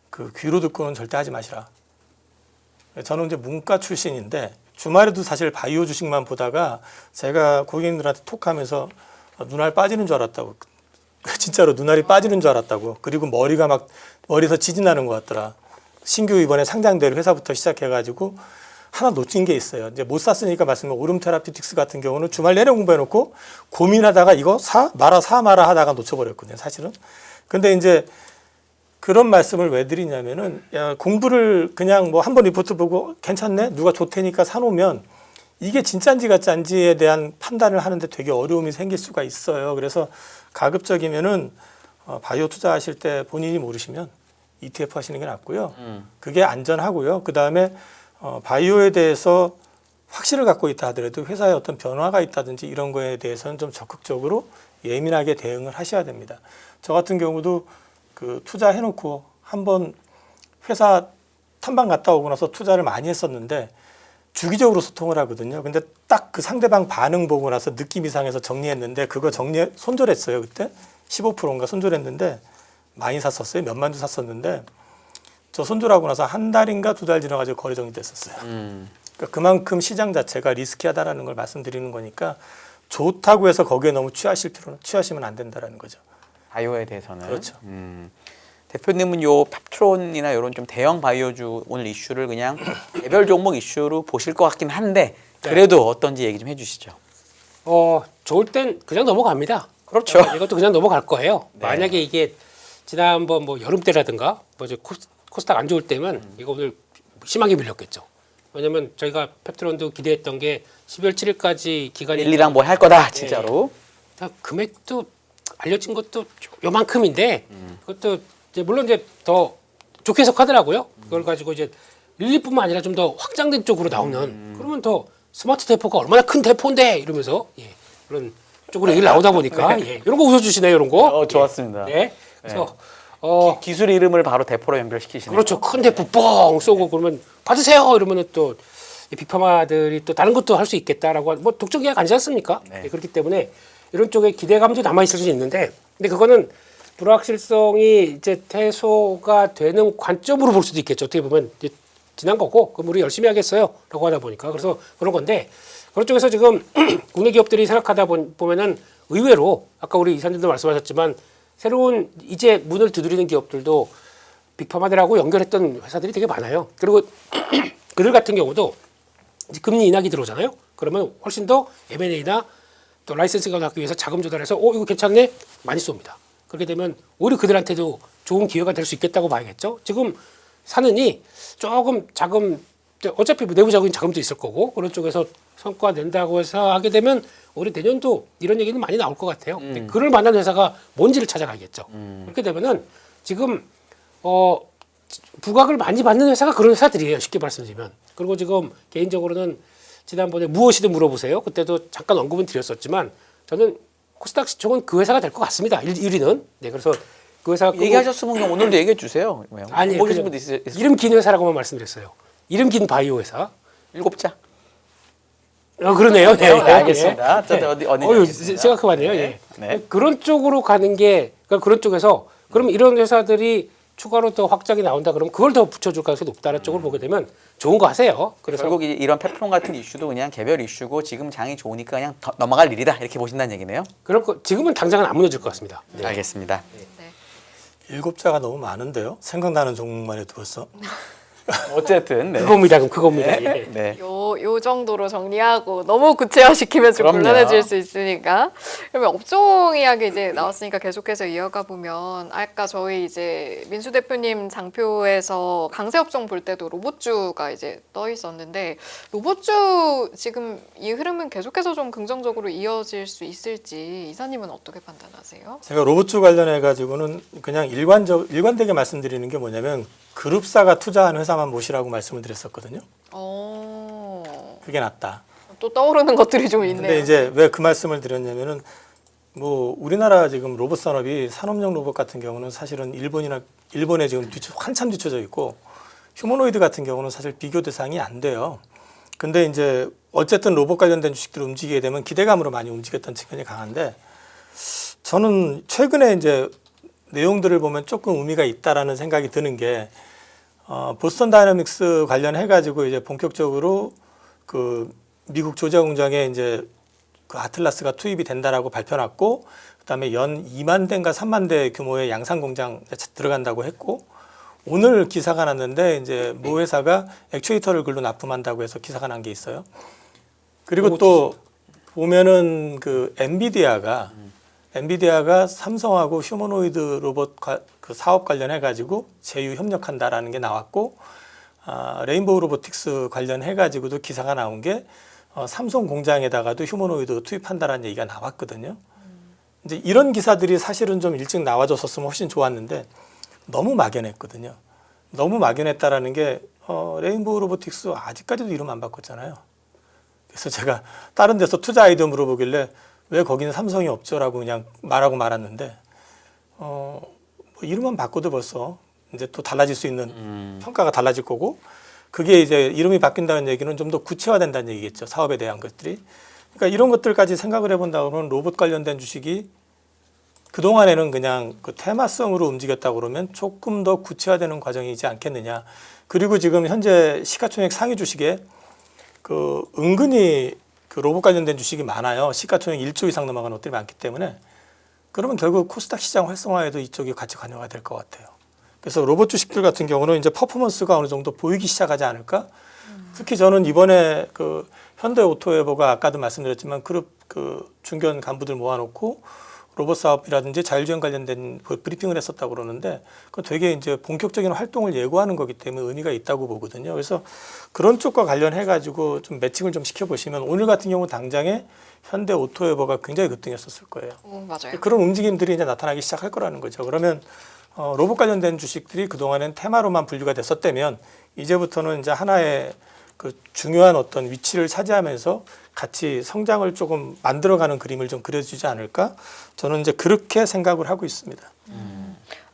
그 귀로 듣고는 절대 하지 마시라. 저는 이제 문과 출신인데 주말에도 사실 바이오 주식만 보다가 제가 고객님들한테 톡하면서 눈알 빠지는 줄 알았다고. 진짜로 눈알이 빠지는 줄 알았다고. 그리고 머리에서 지진 나는 것 같더라. 신규 이번에 상장될 회사부터 시작해가지고 하나 놓친 게 있어요. 이제 못 샀으니까 말씀드린 오름 테라피틱스 같은 경우는 주말 내내 공부해놓고 고민하다가 이거 사 마라 하다가 놓쳐버렸거든요. 사실은. 근데 이제 그런 말씀을 왜 드리냐면은 공부를 그냥 뭐 한번 리포트 보고 괜찮네 누가 좋다니까 사놓으면 이게 진짜인지 가짜인지에 대한 판단을 하는데 되게 어려움이 생길 수가 있어요. 그래서 가급적이면은 바이오 투자하실 때 본인이 모르시면 ETF 하시는 게 낫고요. 그게 안전하고요. 그 다음에 바이오에 대해서 확신을 갖고 있다 하더라도 회사에 어떤 변화가 있다든지 이런 거에 대해서는 좀 적극적으로 예민하게 대응을 하셔야 됩니다. 저 같은 경우도 그 투자해놓고 한번 회사 탐방 갔다 오고 나서 투자를 많이 했었는데 주기적으로 소통을 하거든요. 근데 딱 그 상대방 반응 보고 나서 느낌 이상해서 정리했는데 그거 손절했어요. 그때 15%인가 손절했는데 많이 샀었어요. 몇만 주 샀었는데 저 손절하고 나서 한 달인가 2달 지나가지고 거래 정리됐었어요. 그러니까 그만큼 시장 자체가 리스키하다라는 걸 말씀드리는 거니까 좋다고 해서 거기에 너무 취하시면 안 된다라는 거죠. 바이오에 대해서는. 그렇죠. 대표님은 요 펩트론이나 이런 좀 대형 바이오주 오늘 이슈를 그냥 개별 종목 이슈로 보실 것 같긴 한데 그래도 어떤지 얘기 좀 해주시죠. 좋을 땐 그냥 넘어갑니다. 그렇죠. 이것도 그냥 넘어갈 거예요. 네. 만약에 이게 지난번 뭐 여름 때라든가 뭐 이제 코스닥 안 좋을 때면 이거 오늘 심하게 밀렸겠죠. 왜냐면 저희가 펩트론도 기대했던 게 12월 7일까지 기간이 1, 2랑 뭐 할 거다 진짜로. 금액도 알려진 것도 요만큼인데 그것도 이제 물론 이제 더 좋게 해석하더라고요. 그걸 가지고 이제 릴리뿐만 아니라 좀 더 확장된 쪽으로 나오면 그러면 더 스마트 대포가 얼마나 큰 대포인데 이러면서 그런 쪽으로 얘기를 나오다 보니까 이런 거 웃어주시네요, 이런 거. 좋았습니다. 네. 그래서 기술 이름을 바로 대포로 연결시키시네요. 그렇죠. 큰 대포 뻥 쏘고 그러면 받으세요 이러면은 또 이 빅파마들이 또 다른 것도 할 수 있겠다라고 뭐 독점 계약 아니지 않습니까? 네. 그렇기 때문에 이런 쪽에 기대감도 남아 있을 수 있는데 근데 그거는 불확실성이 이제 해소가 되는 관점으로 볼 수도 있겠죠. 어떻게 보면 이제 지난 거고 그럼 우리 열심히 하겠어요라고 하다 보니까 그래서 그런 건데 그런 쪽에서 지금 국내 기업들이 생각하다 보면은 의외로 아까 우리 이사님도 말씀하셨지만 새로운 이제 문을 두드리는 기업들도 빅파마들하고 연결했던 회사들이 되게 많아요. 그리고 그들 같은 경우도 이제 금리 인하기 들어오잖아요. 그러면 훨씬 더 M&A나 또 라이센스가 나기 위해서 자금 조달해서 이거 괜찮네 많이 쏩니다. 그렇게 되면 오히려 그들한테도 좋은 기회가 될 수 있겠다고 봐야겠죠. 지금 사느니 조금 자금 어차피 내부적인 자금도 있을 거고 그런 쪽에서 성과 낸다고 해서 하게 되면 올해 내년도 이런 얘기는 많이 나올 것 같아요. 근데 그럴 만한 회사가 뭔지를 찾아가겠죠. 그렇게 되면은 지금 부각을 많이 받는 회사가 그런 회사들이에요. 쉽게 말씀드리면. 그리고 지금 개인적으로는 지난번에 무엇이든 물어보세요. 그때도 잠깐 언급은 드렸었지만 저는 코스닥 시총은 그 회사가 될 것 같습니다. 1위는. 네, 그래서 그 회사가 얘기하셨으면 그냥 오늘도 얘기해 주세요. 아니 보시는 분도 있어요. 이름 긴 회사라고만 말씀드렸어요. 이름 긴 바이오 회사. 7자. 그러네요. 네, 알겠습니다. 네. 어디 생각해봤네요. 네. 네. 그런 쪽으로 가는 게 그러니까 그런 쪽에서 그러면 이런 회사들이 추가로 더 확장이 나온다 그러면 그걸 더 붙여줄 가능성이 높다는 쪽으로 보게 되면 좋은 거 하세요. 그래서 결국 이런 페프론 같은 이슈도 그냥 개별 이슈고 지금 장이 좋으니까 그냥 넘어갈 일이다 이렇게 보신다는 얘기네요. 그럴 거 지금은 당장은 안 무너질 것 같습니다. 네. 알겠습니다. 네. 7자가 너무 많은데요. 생각나는 종목만 해도 벌써. 어쨌든 네. 그겁니다. 그럼 그겁니다. 네. 예. 네. 요 정도로 정리하고 너무 구체화시키면 좀 그럼요. 곤란해질 수 있으니까. 그러면 업종 이야기 이제 나왔으니까 계속해서 이어가 보면 아까 저희 이제 민수 대표님 장표에서 강세 업종 볼 때도 로봇주가 이제 떠 있었는데 로봇주 지금 이 흐름은 계속해서 좀 긍정적으로 이어질 수 있을지 이사님은 어떻게 판단하세요? 제가 로봇주 관련해 가지고는 그냥 일관되게 말씀드리는 게 뭐냐면 그룹사가 투자한 회사만 모시라고 말씀을 드렸었거든요. 그게 낫다. 또 떠오르는 것들이 좀 있네요. 근데 이제 왜 그 말씀을 드렸냐면은 뭐 우리나라 지금 로봇 산업이 산업용 로봇 같은 경우는 사실은 일본에 지금 한참 뒤쳐져 있고 휴머노이드 같은 경우는 사실 비교 대상이 안 돼요. 근데 이제 어쨌든 로봇 관련된 주식들을 움직이게 되면 기대감으로 많이 움직였던 측면이 강한데 저는 최근에 이제 내용들을 보면 조금 의미가 있다라는 생각이 드는 게 보스턴 다이내믹스 관련해 가지고 이제 본격적으로 그 미국 조지아 공장에 이제 그 아틀라스가 투입이 된다라고 발표났고 그다음에 연 2만 대인가 3만 대 규모의 양산 공장 들어간다고 했고 오늘 기사가 났는데 이제 모 회사가 액추에이터를 글로 납품한다고 해서 기사가 난 게 있어요. 그리고 또 보면은 그 엔비디아가 삼성하고 휴머노이드 로봇 그 사업 관련해 가지고 제휴 협력한다라는 게 나왔고 레인보우 로보틱스 관련해 가지고도 기사가 나온 게 삼성 공장에다가도 휴머노이드 투입한다라는 얘기가 나왔거든요. 이제 이런 기사들이 사실은 좀 일찍 나와줬었으면 훨씬 좋았는데 너무 막연했거든요. 너무 막연했다라는 게 레인보우 로보틱스 아직까지도 이름 안 바꿨잖아요. 그래서 제가 다른 데서 투자 아이디어 물어보길래 왜 거기는 삼성이 없죠라고 그냥 말하고 말았는데 뭐 이름만 바꿔도 벌써 이제 또 달라질 수 있는 평가가 달라질 거고 그게 이제 이름이 바뀐다는 얘기는 좀 더 구체화된다는 얘기겠죠. 사업에 대한 것들이. 그러니까 이런 것들까지 생각을 해본다 그러면 로봇 관련된 주식이 그동안에는 그냥 그 테마성으로 움직였다 그러면 조금 더 구체화되는 과정이지 않겠느냐. 그리고 지금 현재 시가총액 상위 주식에 그 은근히 그 로봇 관련된 주식이 많아요. 시가총액 1조 이상 넘어가는 것들이 많기 때문에 그러면 결국 코스닥 시장 활성화에도 이쪽이 같이 관여가 될 것 같아요. 그래서 로봇 주식들 같은 경우는 이제 퍼포먼스가 어느 정도 보이기 시작하지 않을까? 특히 저는 이번에 그 현대오토웨버가 아까도 말씀드렸지만 그룹 그 중견 간부들 모아놓고 로봇 사업이라든지 자율주행 관련된 브리핑을 했었다고 그러는데 그 되게 이제 본격적인 활동을 예고하는 거기 때문에 의미가 있다고 보거든요. 그래서 그런 쪽과 관련해 가지고 좀 매칭을 좀 시켜 보시면 오늘 같은 경우 당장에 현대 오토웨버가 굉장히 급등했었을 거예요. 맞아요. 그런 움직임들이 이제 나타나기 시작할 거라는 거죠. 그러면 로봇 관련된 주식들이 그동안엔 테마로만 분류가 됐었다면 이제부터는 이제 하나의 그 중요한 어떤 위치를 차지하면서 같이 성장을 조금 만들어가는 그림을 좀 그려주지 않을까? 저는 이제 그렇게 생각을 하고 있습니다.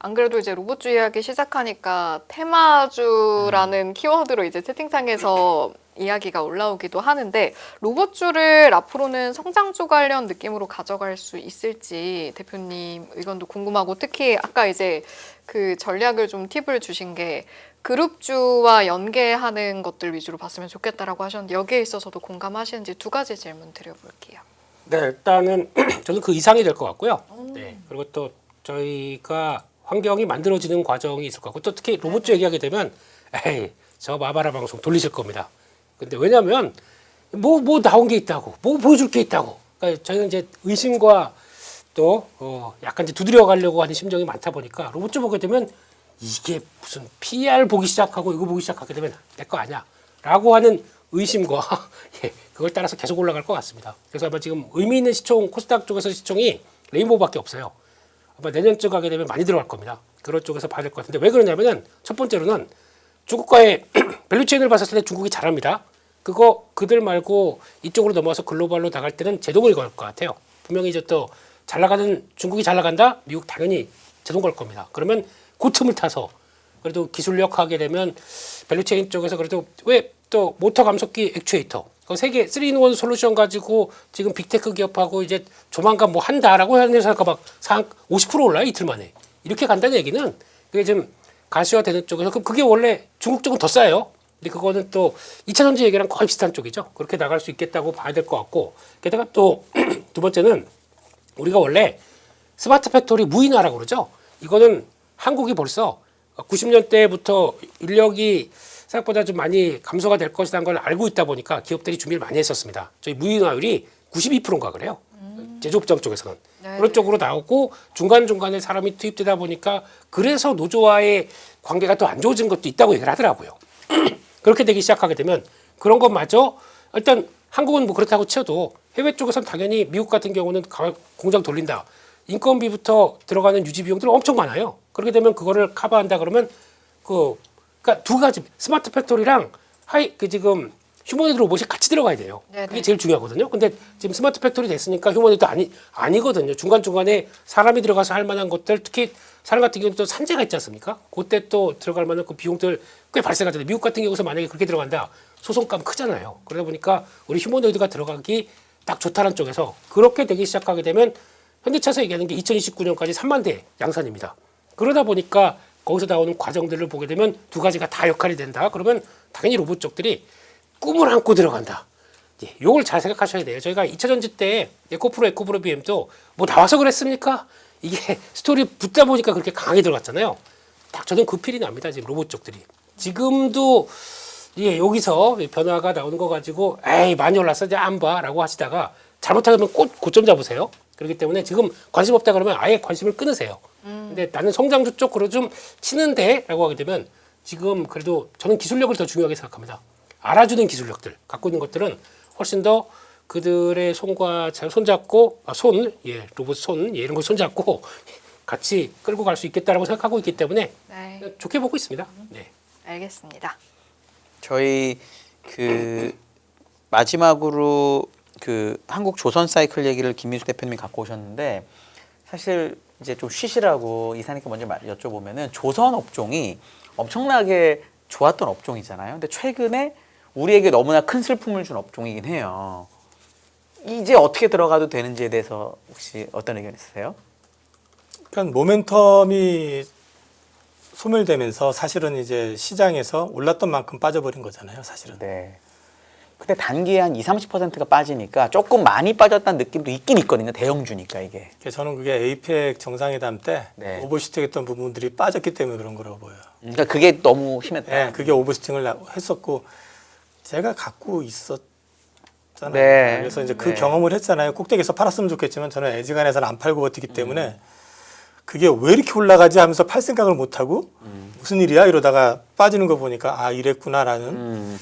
안 그래도 이제 로봇주 이야기 시작하니까 테마주라는 키워드로 이제 채팅창에서 이야기가 올라오기도 하는데 로봇주를 앞으로는 성장주 관련 느낌으로 가져갈 수 있을지 대표님 의견도 궁금하고 특히 아까 이제 그 전략을 좀 팁을 주신 게 그룹주와 연계하는 것들 위주로 봤으면 좋겠다라고 하셨는데 여기에 있어서도 공감하시는지 두 가지 질문 드려볼게요. 네, 일단은 저는 그 이상이 될 것 같고요. 네, 그리고 또 저희가 환경이 만들어지는 과정이 있을 것 같고 또 특히 로봇주 얘기하게 되면 에이 저 마바라 방송 돌리실 겁니다. 근데 왜냐하면 뭐 나온 게 있다고 뭐 보여줄 게 있다고 그러니까 저희는 이제 의심과 또 약간 이제 두드려 가려고 하는 심정이 많다 보니까 로봇주 보게 되면 이게 무슨 PR 보기 시작하고 이거 보기 시작하게 되면 내 거 아니야 라고 하는 의심과 예, 그걸 따라서 계속 올라갈 것 같습니다. 그래서 아마 지금 의미 있는 시총 코스닥 쪽에서 시총이 레인보우밖에 없어요. 아마 내년쯤 가게 되면 많이 들어갈 겁니다. 그런 쪽에서 봐야 될 것 같은데 왜 그러냐면은 첫 번째로는 중국과의 밸류체인을 봤을 때 중국이 잘합니다. 그들 말고 이쪽으로 넘어와서 글로벌로 나갈 때는 제동을 걸 것 같아요. 분명히 이제 또 잘 나가는 중국이 잘 나간다? 미국 당연히 제동 걸 겁니다. 그러면 그 틈을 타서 그래도 기술력 하게 되면 밸류체인 쪽에서 그래도 왜 또 모터 감속기 액추에이터 그 세계 3-in-1 솔루션 가지고 지금 빅테크 기업하고 이제 조만간 뭐 한다라고 하는 회사가 막 상 50% 올라요 이틀 만에 이렇게 간다는 얘기는 그게 좀 가시화되는 쪽에서 그럼 그게 원래 중국 쪽은 더 싸요. 근데 그거는 또 2차 전지 얘기랑 거의 비슷한 쪽이죠. 그렇게 나갈 수 있겠다고 봐야 될 것 같고 게다가 또 두 번째는 우리가 원래 스마트 팩토리 무인화라고 그러죠. 이거는 한국이 벌써 90년대부터 인력이 생각보다 좀 많이 감소가 될 것이라는 걸 알고 있다 보니까 기업들이 준비를 많이 했었습니다. 저희 무인화율이 92%인가 그래요. 제조업장 쪽에서는. 네. 그런 쪽으로 나오고 중간중간에 사람이 투입되다 보니까 그래서 노조와의 관계가 또 안 좋아진 것도 있다고 얘기를 하더라고요. 그렇게 되기 시작하게 되면 그런 것마저 일단 한국은 뭐 그렇다고 쳐도 해외 쪽에서는 당연히 미국 같은 경우는 공장 돌린다. 인건비부터 들어가는 유지 비용들 엄청 많아요. 그렇게 되면 그거를 커버한다 그러면 그러니까 두 가지 스마트 팩토리랑 지금 휴머니드 로봇이 같이 들어가야 돼요. 네네. 그게 제일 중요하거든요. 근데 지금 스마트 팩토리 됐으니까 휴머니드 아니거든요. 중간중간에 사람이 들어가서 할 만한 것들 특히 사람 같은 경우는 또 산재가 있지 않습니까? 그때 또 들어갈 만한 그 비용들 꽤 발생하잖아요. 미국 같은 경우서 만약에 그렇게 들어간다. 소송감 크잖아요. 그러다 보니까 우리 휴머노이드가 들어가기 딱 좋다는 쪽에서 그렇게 되기 시작하게 되면 현대차에서 얘기하는 게 2029년까지 3만 대 양산입니다. 그러다 보니까 거기서 나오는 과정들을 보게 되면 두 가지가 다 역할이 된다. 그러면 당연히 로봇 쪽들이 꿈을 안고 들어간다. 예, 요걸 잘 생각하셔야 돼요. 저희가 2차 전지 때 에코프로 BM도 뭐 나와서 그랬습니까? 이게 스토리 붙다 보니까 그렇게 강하게 들어갔잖아요. 딱 저는 그 필이 납니다. 지금 로봇 쪽들이. 지금도 예, 여기서 변화가 나오는 거 가지고 에이 많이 올랐어 이제 안 봐라고 하시다가 잘못하면 고점 잡으세요. 그렇기 때문에 지금 관심 없다 그러면 아예 관심을 끊으세요. 근데 나는 성장주 쪽으로 좀 치는데 라고 하게 되면 지금 그래도 저는 기술력을 더 중요하게 생각합니다. 알아주는 기술력들 갖고 있는 것들은 훨씬 더 그들의 손과 잘 손잡고 로봇 손 이런 걸 손잡고 같이 끌고 갈 수 있겠다라고 생각하고 있기 때문에 네, 좋게 보고 있습니다. 네. 알겠습니다. 저희 그 마지막으로 그 한국 조선 사이클 얘기를 김민수 대표님이 갖고 오셨는데 사실 이제 좀 쉬시라고 이사님께 먼저 여쭤보면은 조선 업종이 엄청나게 좋았던 업종이잖아요. 근데 최근에 우리에게 너무나 큰 슬픔을 준 업종이긴 해요. 이제 어떻게 들어가도 되는지에 대해서 혹시 어떤 의견 있으세요? 그러니까 모멘텀이 소멸되면서 사실은 이제 시장에서 올랐던 만큼 빠져버린 거잖아요, 사실은. 네. 근데 단기에 한 20-30%가 빠지니까 조금 많이 빠졌다는 느낌도 있긴 있거든요. 대형주니까 이게. 저는 그게 에이펙 정상회담 때 네. 오버슈팅했던 부분들이 빠졌기 때문에 그런 거라고 보여요. 그러니까 그게 너무 심했다. 네, 그게 오버슈팅을 했었고 제가 갖고 네. 그래서 이제 그 네. 경험을 했잖아요. 꼭대기에서 팔았으면 좋겠지만 저는 애지간해서는 안 팔고 버티기 때문에 그게 왜 이렇게 올라가지 하면서 팔 생각을 못 하고 무슨 일이야 이러다가 빠지는 거 보니까 아 이랬구나라는.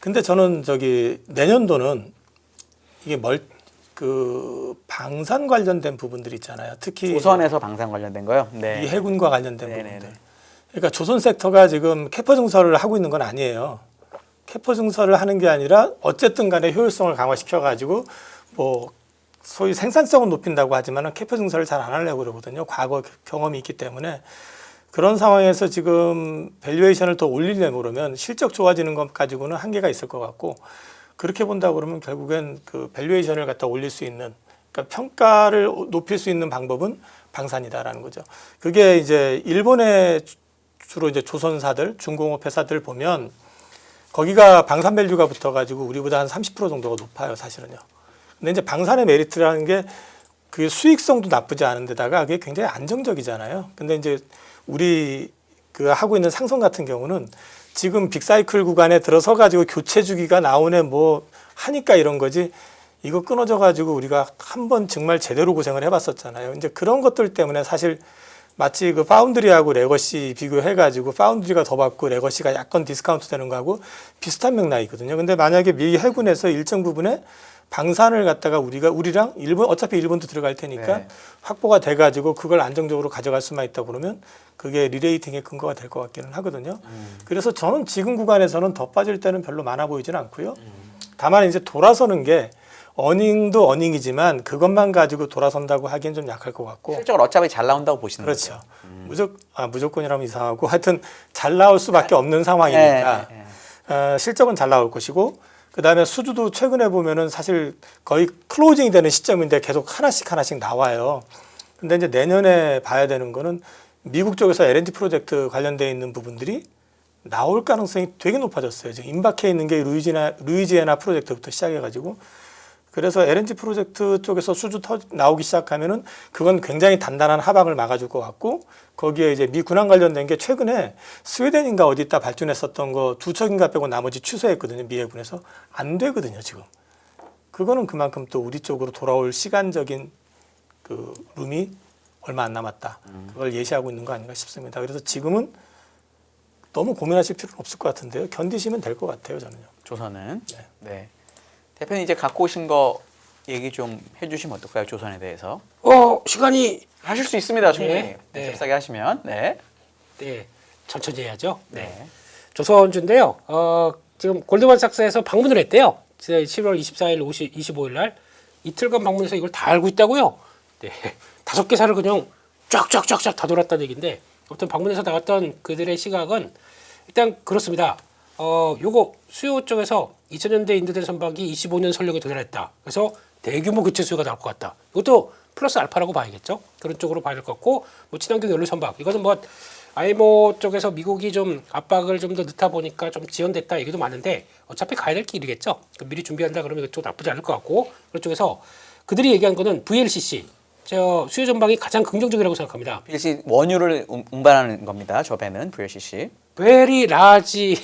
근데 저는 내년도는 이게 그 방산 관련된 부분들 있잖아요. 특히 조선에서 방산 관련된 거요. 네. 이 해군과 관련된 네네네. 부분들. 그러니까 조선 섹터가 지금 캐퍼 증설을 하고 있는 건 아니에요. 캐퍼 증설을 하는 게 아니라 어쨌든 간에 효율성을 강화시켜 가지고 뭐 소위 생산성은 높인다고 하지만은 캐퍼 증설을 잘 안 하려고 그러거든요. 과거 경험이 있기 때문에. 그런 상황에서 지금 밸류에이션을 더 올리려면 그러면 실적 좋아지는 것 가지고는 한계가 있을 것 같고, 그렇게 본다 그러면 결국엔 그 밸류에이션을 갖다 올릴 수 있는, 그러니까 평가를 높일 수 있는 방법은 방산이다라는 거죠. 그게 이제 일본의 주로 이제 조선사들, 중공업 회사들 보면 거기가 방산 밸류가 붙어가지고 우리보다 한 30% 정도가 높아요, 사실은요. 근데 이제 방산의 메리트라는 게 그 수익성도 나쁘지 않은데다가 그게 굉장히 안정적이잖아요. 근데 이제 우리 그 하고 있는 상선 같은 경우는 지금 빅사이클 구간에 들어서 가지고 교체 주기가 나오네 뭐 하니까 이런 거지, 이거 끊어져 가지고 우리가 한번 정말 제대로 고생을 해봤었잖아요. 이제 그런 것들 때문에 사실 마치 그 파운드리하고 레거시 비교해 가지고 파운드리가 더 받고 레거시가 약간 디스카운트 되는 거하고 비슷한 맥락이거든요. 근데 만약에 미 해군에서 일정 부분에 방산을 갖다가 우리랑 일본, 어차피 일본도 들어갈 테니까 네. 확보가 돼 가지고 그걸 안정적으로 가져갈 수만 있다 그러면 그게 리레이팅의 근거가 될 것 같기는 하거든요. 그래서 저는 지금 구간에서는 더 빠질 때는 별로 많아 보이지는 않고요. 다만 이제 돌아서는 게 어닝도 어닝이지만 그것만 가지고 돌아선다고 하기엔 좀 약할 것 같고. 실적으로 어차피 잘 나온다고 보시는 거죠. 그렇죠. 무조건이라면 이상하고 하여튼 잘 나올 수밖에 없는 상황이니까 실적은 잘 나올 것이고, 그다음에 수주도 최근에 보면은 사실 거의 클로징이 되는 시점인데 계속 하나씩 나와요. 근데 이제 내년에 봐야 되는 거는 미국 쪽에서 LNG 프로젝트 관련돼 있는 부분들이 나올 가능성이 되게 높아졌어요. 지금 임박해 있는 게 루이지애나 프로젝트부터 시작해가지고, 그래서 LNG 프로젝트 쪽에서 수주 나오기 시작하면은 그건 굉장히 단단한 하방을 막아줄 것 같고, 거기에 이제 미 군함 관련된 게 최근에 스웨덴인가 어디다 발전했었던 거 2척인가 빼고 나머지 취소했거든요. 미 해군에서. 안 되거든요, 지금. 그거는 그만큼 또 우리 쪽으로 돌아올 시간적인 그 룸이 얼마 안 남았다. 그걸 예시하고 있는 거 아닌가 싶습니다. 그래서 지금은 너무 고민하실 필요는 없을 것 같은데요. 견디시면 될 것 같아요, 저는요. 조선은. 네. 네. 대표님 이제 갖고 오신 거 얘기 좀 해주시면 어떨까요? 조선에 대해서. 시간이 하실 수 있습니다, 충분히. 네, 네. 잽싸게 하시면. 네. 네, 천천히 해야죠. 네. 조선주인데요. 지금 골드만삭스에서 방문을 했대요. 10월 24일, 25일 날 이틀간 방문해서 이걸 다 알고 있다고요. 네, 5개사를 그냥 쫙쫙쫙쫙 다 돌았다는 얘기인데, 아무튼 방문해서 나왔던 그들의 시각은 일단 그렇습니다. 요거 수요 쪽에서 2000년대 인도된 선박이 25년 설력에 도달했다. 그래서 대규모 교체 수요가 나올 것 같다. 이것도 플러스 알파라고 봐야겠죠. 그런 쪽으로 봐야 될 것 같고, 뭐 친환경 연료 선박 이거는 뭐 IMO 쪽에서 미국이 좀 압박을 좀 더 넣다 보니까 좀 지연됐다 얘기도 많은데 어차피 가야 될 길이겠죠. 미리 준비한다 그러면 이것도 나쁘지 않을 것 같고, 그런 쪽에서 그들이 얘기한 거는 VLCC 저 수요 전방이 가장 긍정적이라고 생각합니다. VLCC 원유를 운반하는 겁니다. 저 배는 VLCC. 베리 라지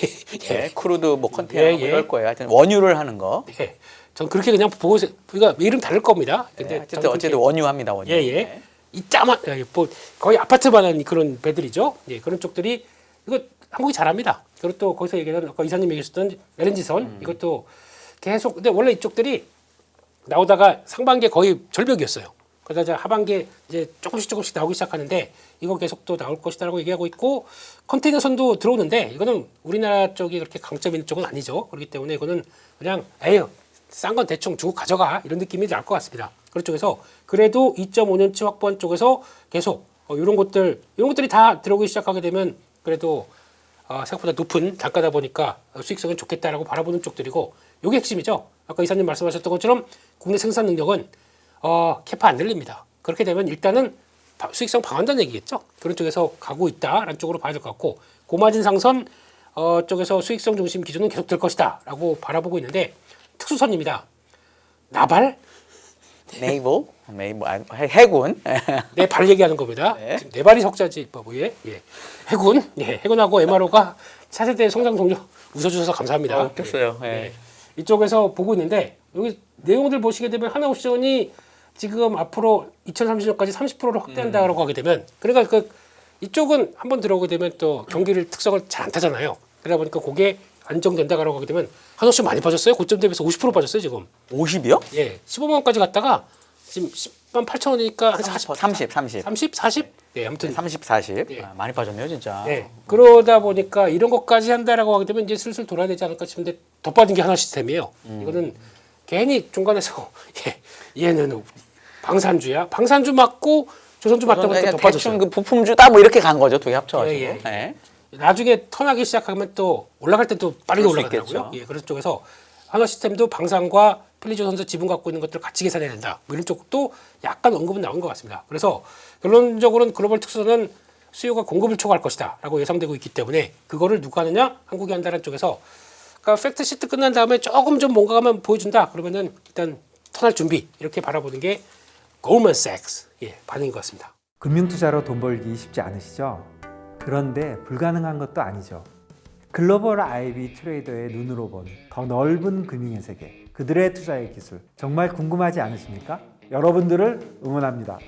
예, 크루드 뭐 컨테이너 뭐 예. 이럴 거예요. 하여튼 원유를 하는 거. 예. 전 그렇게 그냥 보고 그러니까 이름 다를 겁니다. 네, 근데 어쨌든 원유합니다. 원유. 예예. 네. 이 짜만 뭐 거의 아파트만한 그런 배들이죠. 예, 그런 쪽들이 이거 한국이 잘합니다. 그리고 또 거기서 얘기하는 아까 이사님 얘기하셨던 LNG선 이것도 계속, 근데 원래 이쪽들이 나오다가 상반기에 거의 절벽이었어요. 그러다 이제 하반기에 이제 조금씩 나오기 시작하는데 이거 계속 또 나올 것이다라고 얘기하고 있고, 컨테이너선도 들어오는데 이거는 우리나라 쪽이 그렇게 강점 있는 쪽은 아니죠. 그렇기 때문에 이거는 그냥 에휴 싼 건 대충 주고 가져가 이런 느낌이 날 것 같습니다. 그런 쪽에서 그래도 2.5년치 확보한 쪽에서 계속 이런 것들이 다 들어오기 시작하게 되면 그래도 생각보다 높은 단가다 보니까 수익성은 좋겠다라고 바라보는 쪽들이고, 이게 핵심이죠. 아까 이사님 말씀하셨던 것처럼 국내 생산 능력은 캐파 안 늘립니다. 그렇게 되면 일단은 수익성 방한다는 얘기겠죠. 그런 쪽에서 가고 있다라는 쪽으로 봐야 될 것 같고, 고마진 상선 쪽에서 수익성 중심 기준은 계속 될 것이다라고 바라보고 있는데, 특수선입니다. 나발? 네이버, 해군. 내 발 얘기하는 겁니다. 네. 지금 네 발이 석자지 뭐예? 예. 해군, 예. 해군하고 MRO가 차세대 성장 동력 웃어주셔서 감사합니다. 웃겼어요. 예. 예. 예. 이쪽에서 보고 있는데 여기 내용들 보시게 되면 하나옵션이 지금 앞으로 2030년까지 30%를 확대한다라고 하게 되면 그러니까 그 이쪽은 한번 들어오게 되면 또 경기를 특성을 잘 안 타잖아요. 그러다 보니까 그게 안정된다라고 하게 되면 한옵션 많이 빠졌어요. 고점 대비해서 50% 빠졌어요 지금. 50이요? 예, 15만 원까지 갔다가 지금 10만 8천 원이니까 한 40, 30. 40? 예, 아무튼 30, 40. 예. 아, 많이 빠졌네요, 진짜. 네. 그러다 보니까 이런 것까지 한다라고 하게 되면 이제 슬슬 돌아야 되지 않을까 싶은데 더 빠진 게 하나 시스템이에요. 이거는 괜히 중간에서 얘는 방산주야. 방산주 맞고 조선주 맞다 보니까 더 빠졌어요. 대충 그 부품주다 뭐 이렇게 간 거죠, 두 개 합쳐가지고. 예, 예. 네. 나중에 턴하기 시작하면 또 올라갈 때 또 빠르게 그럴 수 올라가더라고요. 있겠죠. 예, 그런 쪽에서 하나 시스템도 방산과 필리조선소 지분 갖고 있는 것들을 같이 계산해야 된다. 뭐 이런 쪽도 약간 언급은 나온 것 같습니다. 그래서 결론적으로는 글로벌 특수선은 수요가 공급을 초과할 것이다라고 예상되고 있기 때문에 그거를 누가 하느냐? 한국이 한다는 쪽에서 그러니까 팩트 시트 끝난 다음에 조금 좀 뭔가만 보여준다. 그러면은 일단 턴할 준비 이렇게 바라보는 게 골먼삭스 반응인 것 같습니다. 금융투자로 돈 벌기 쉽지 않으시죠? 그런데 불가능한 것도 아니죠. 글로벌 IB 트레이더의 눈으로 본 더 넓은 금융의 세계, 그들의 투자의 기술 정말 궁금하지 않으십니까? 여러분들을 응원합니다.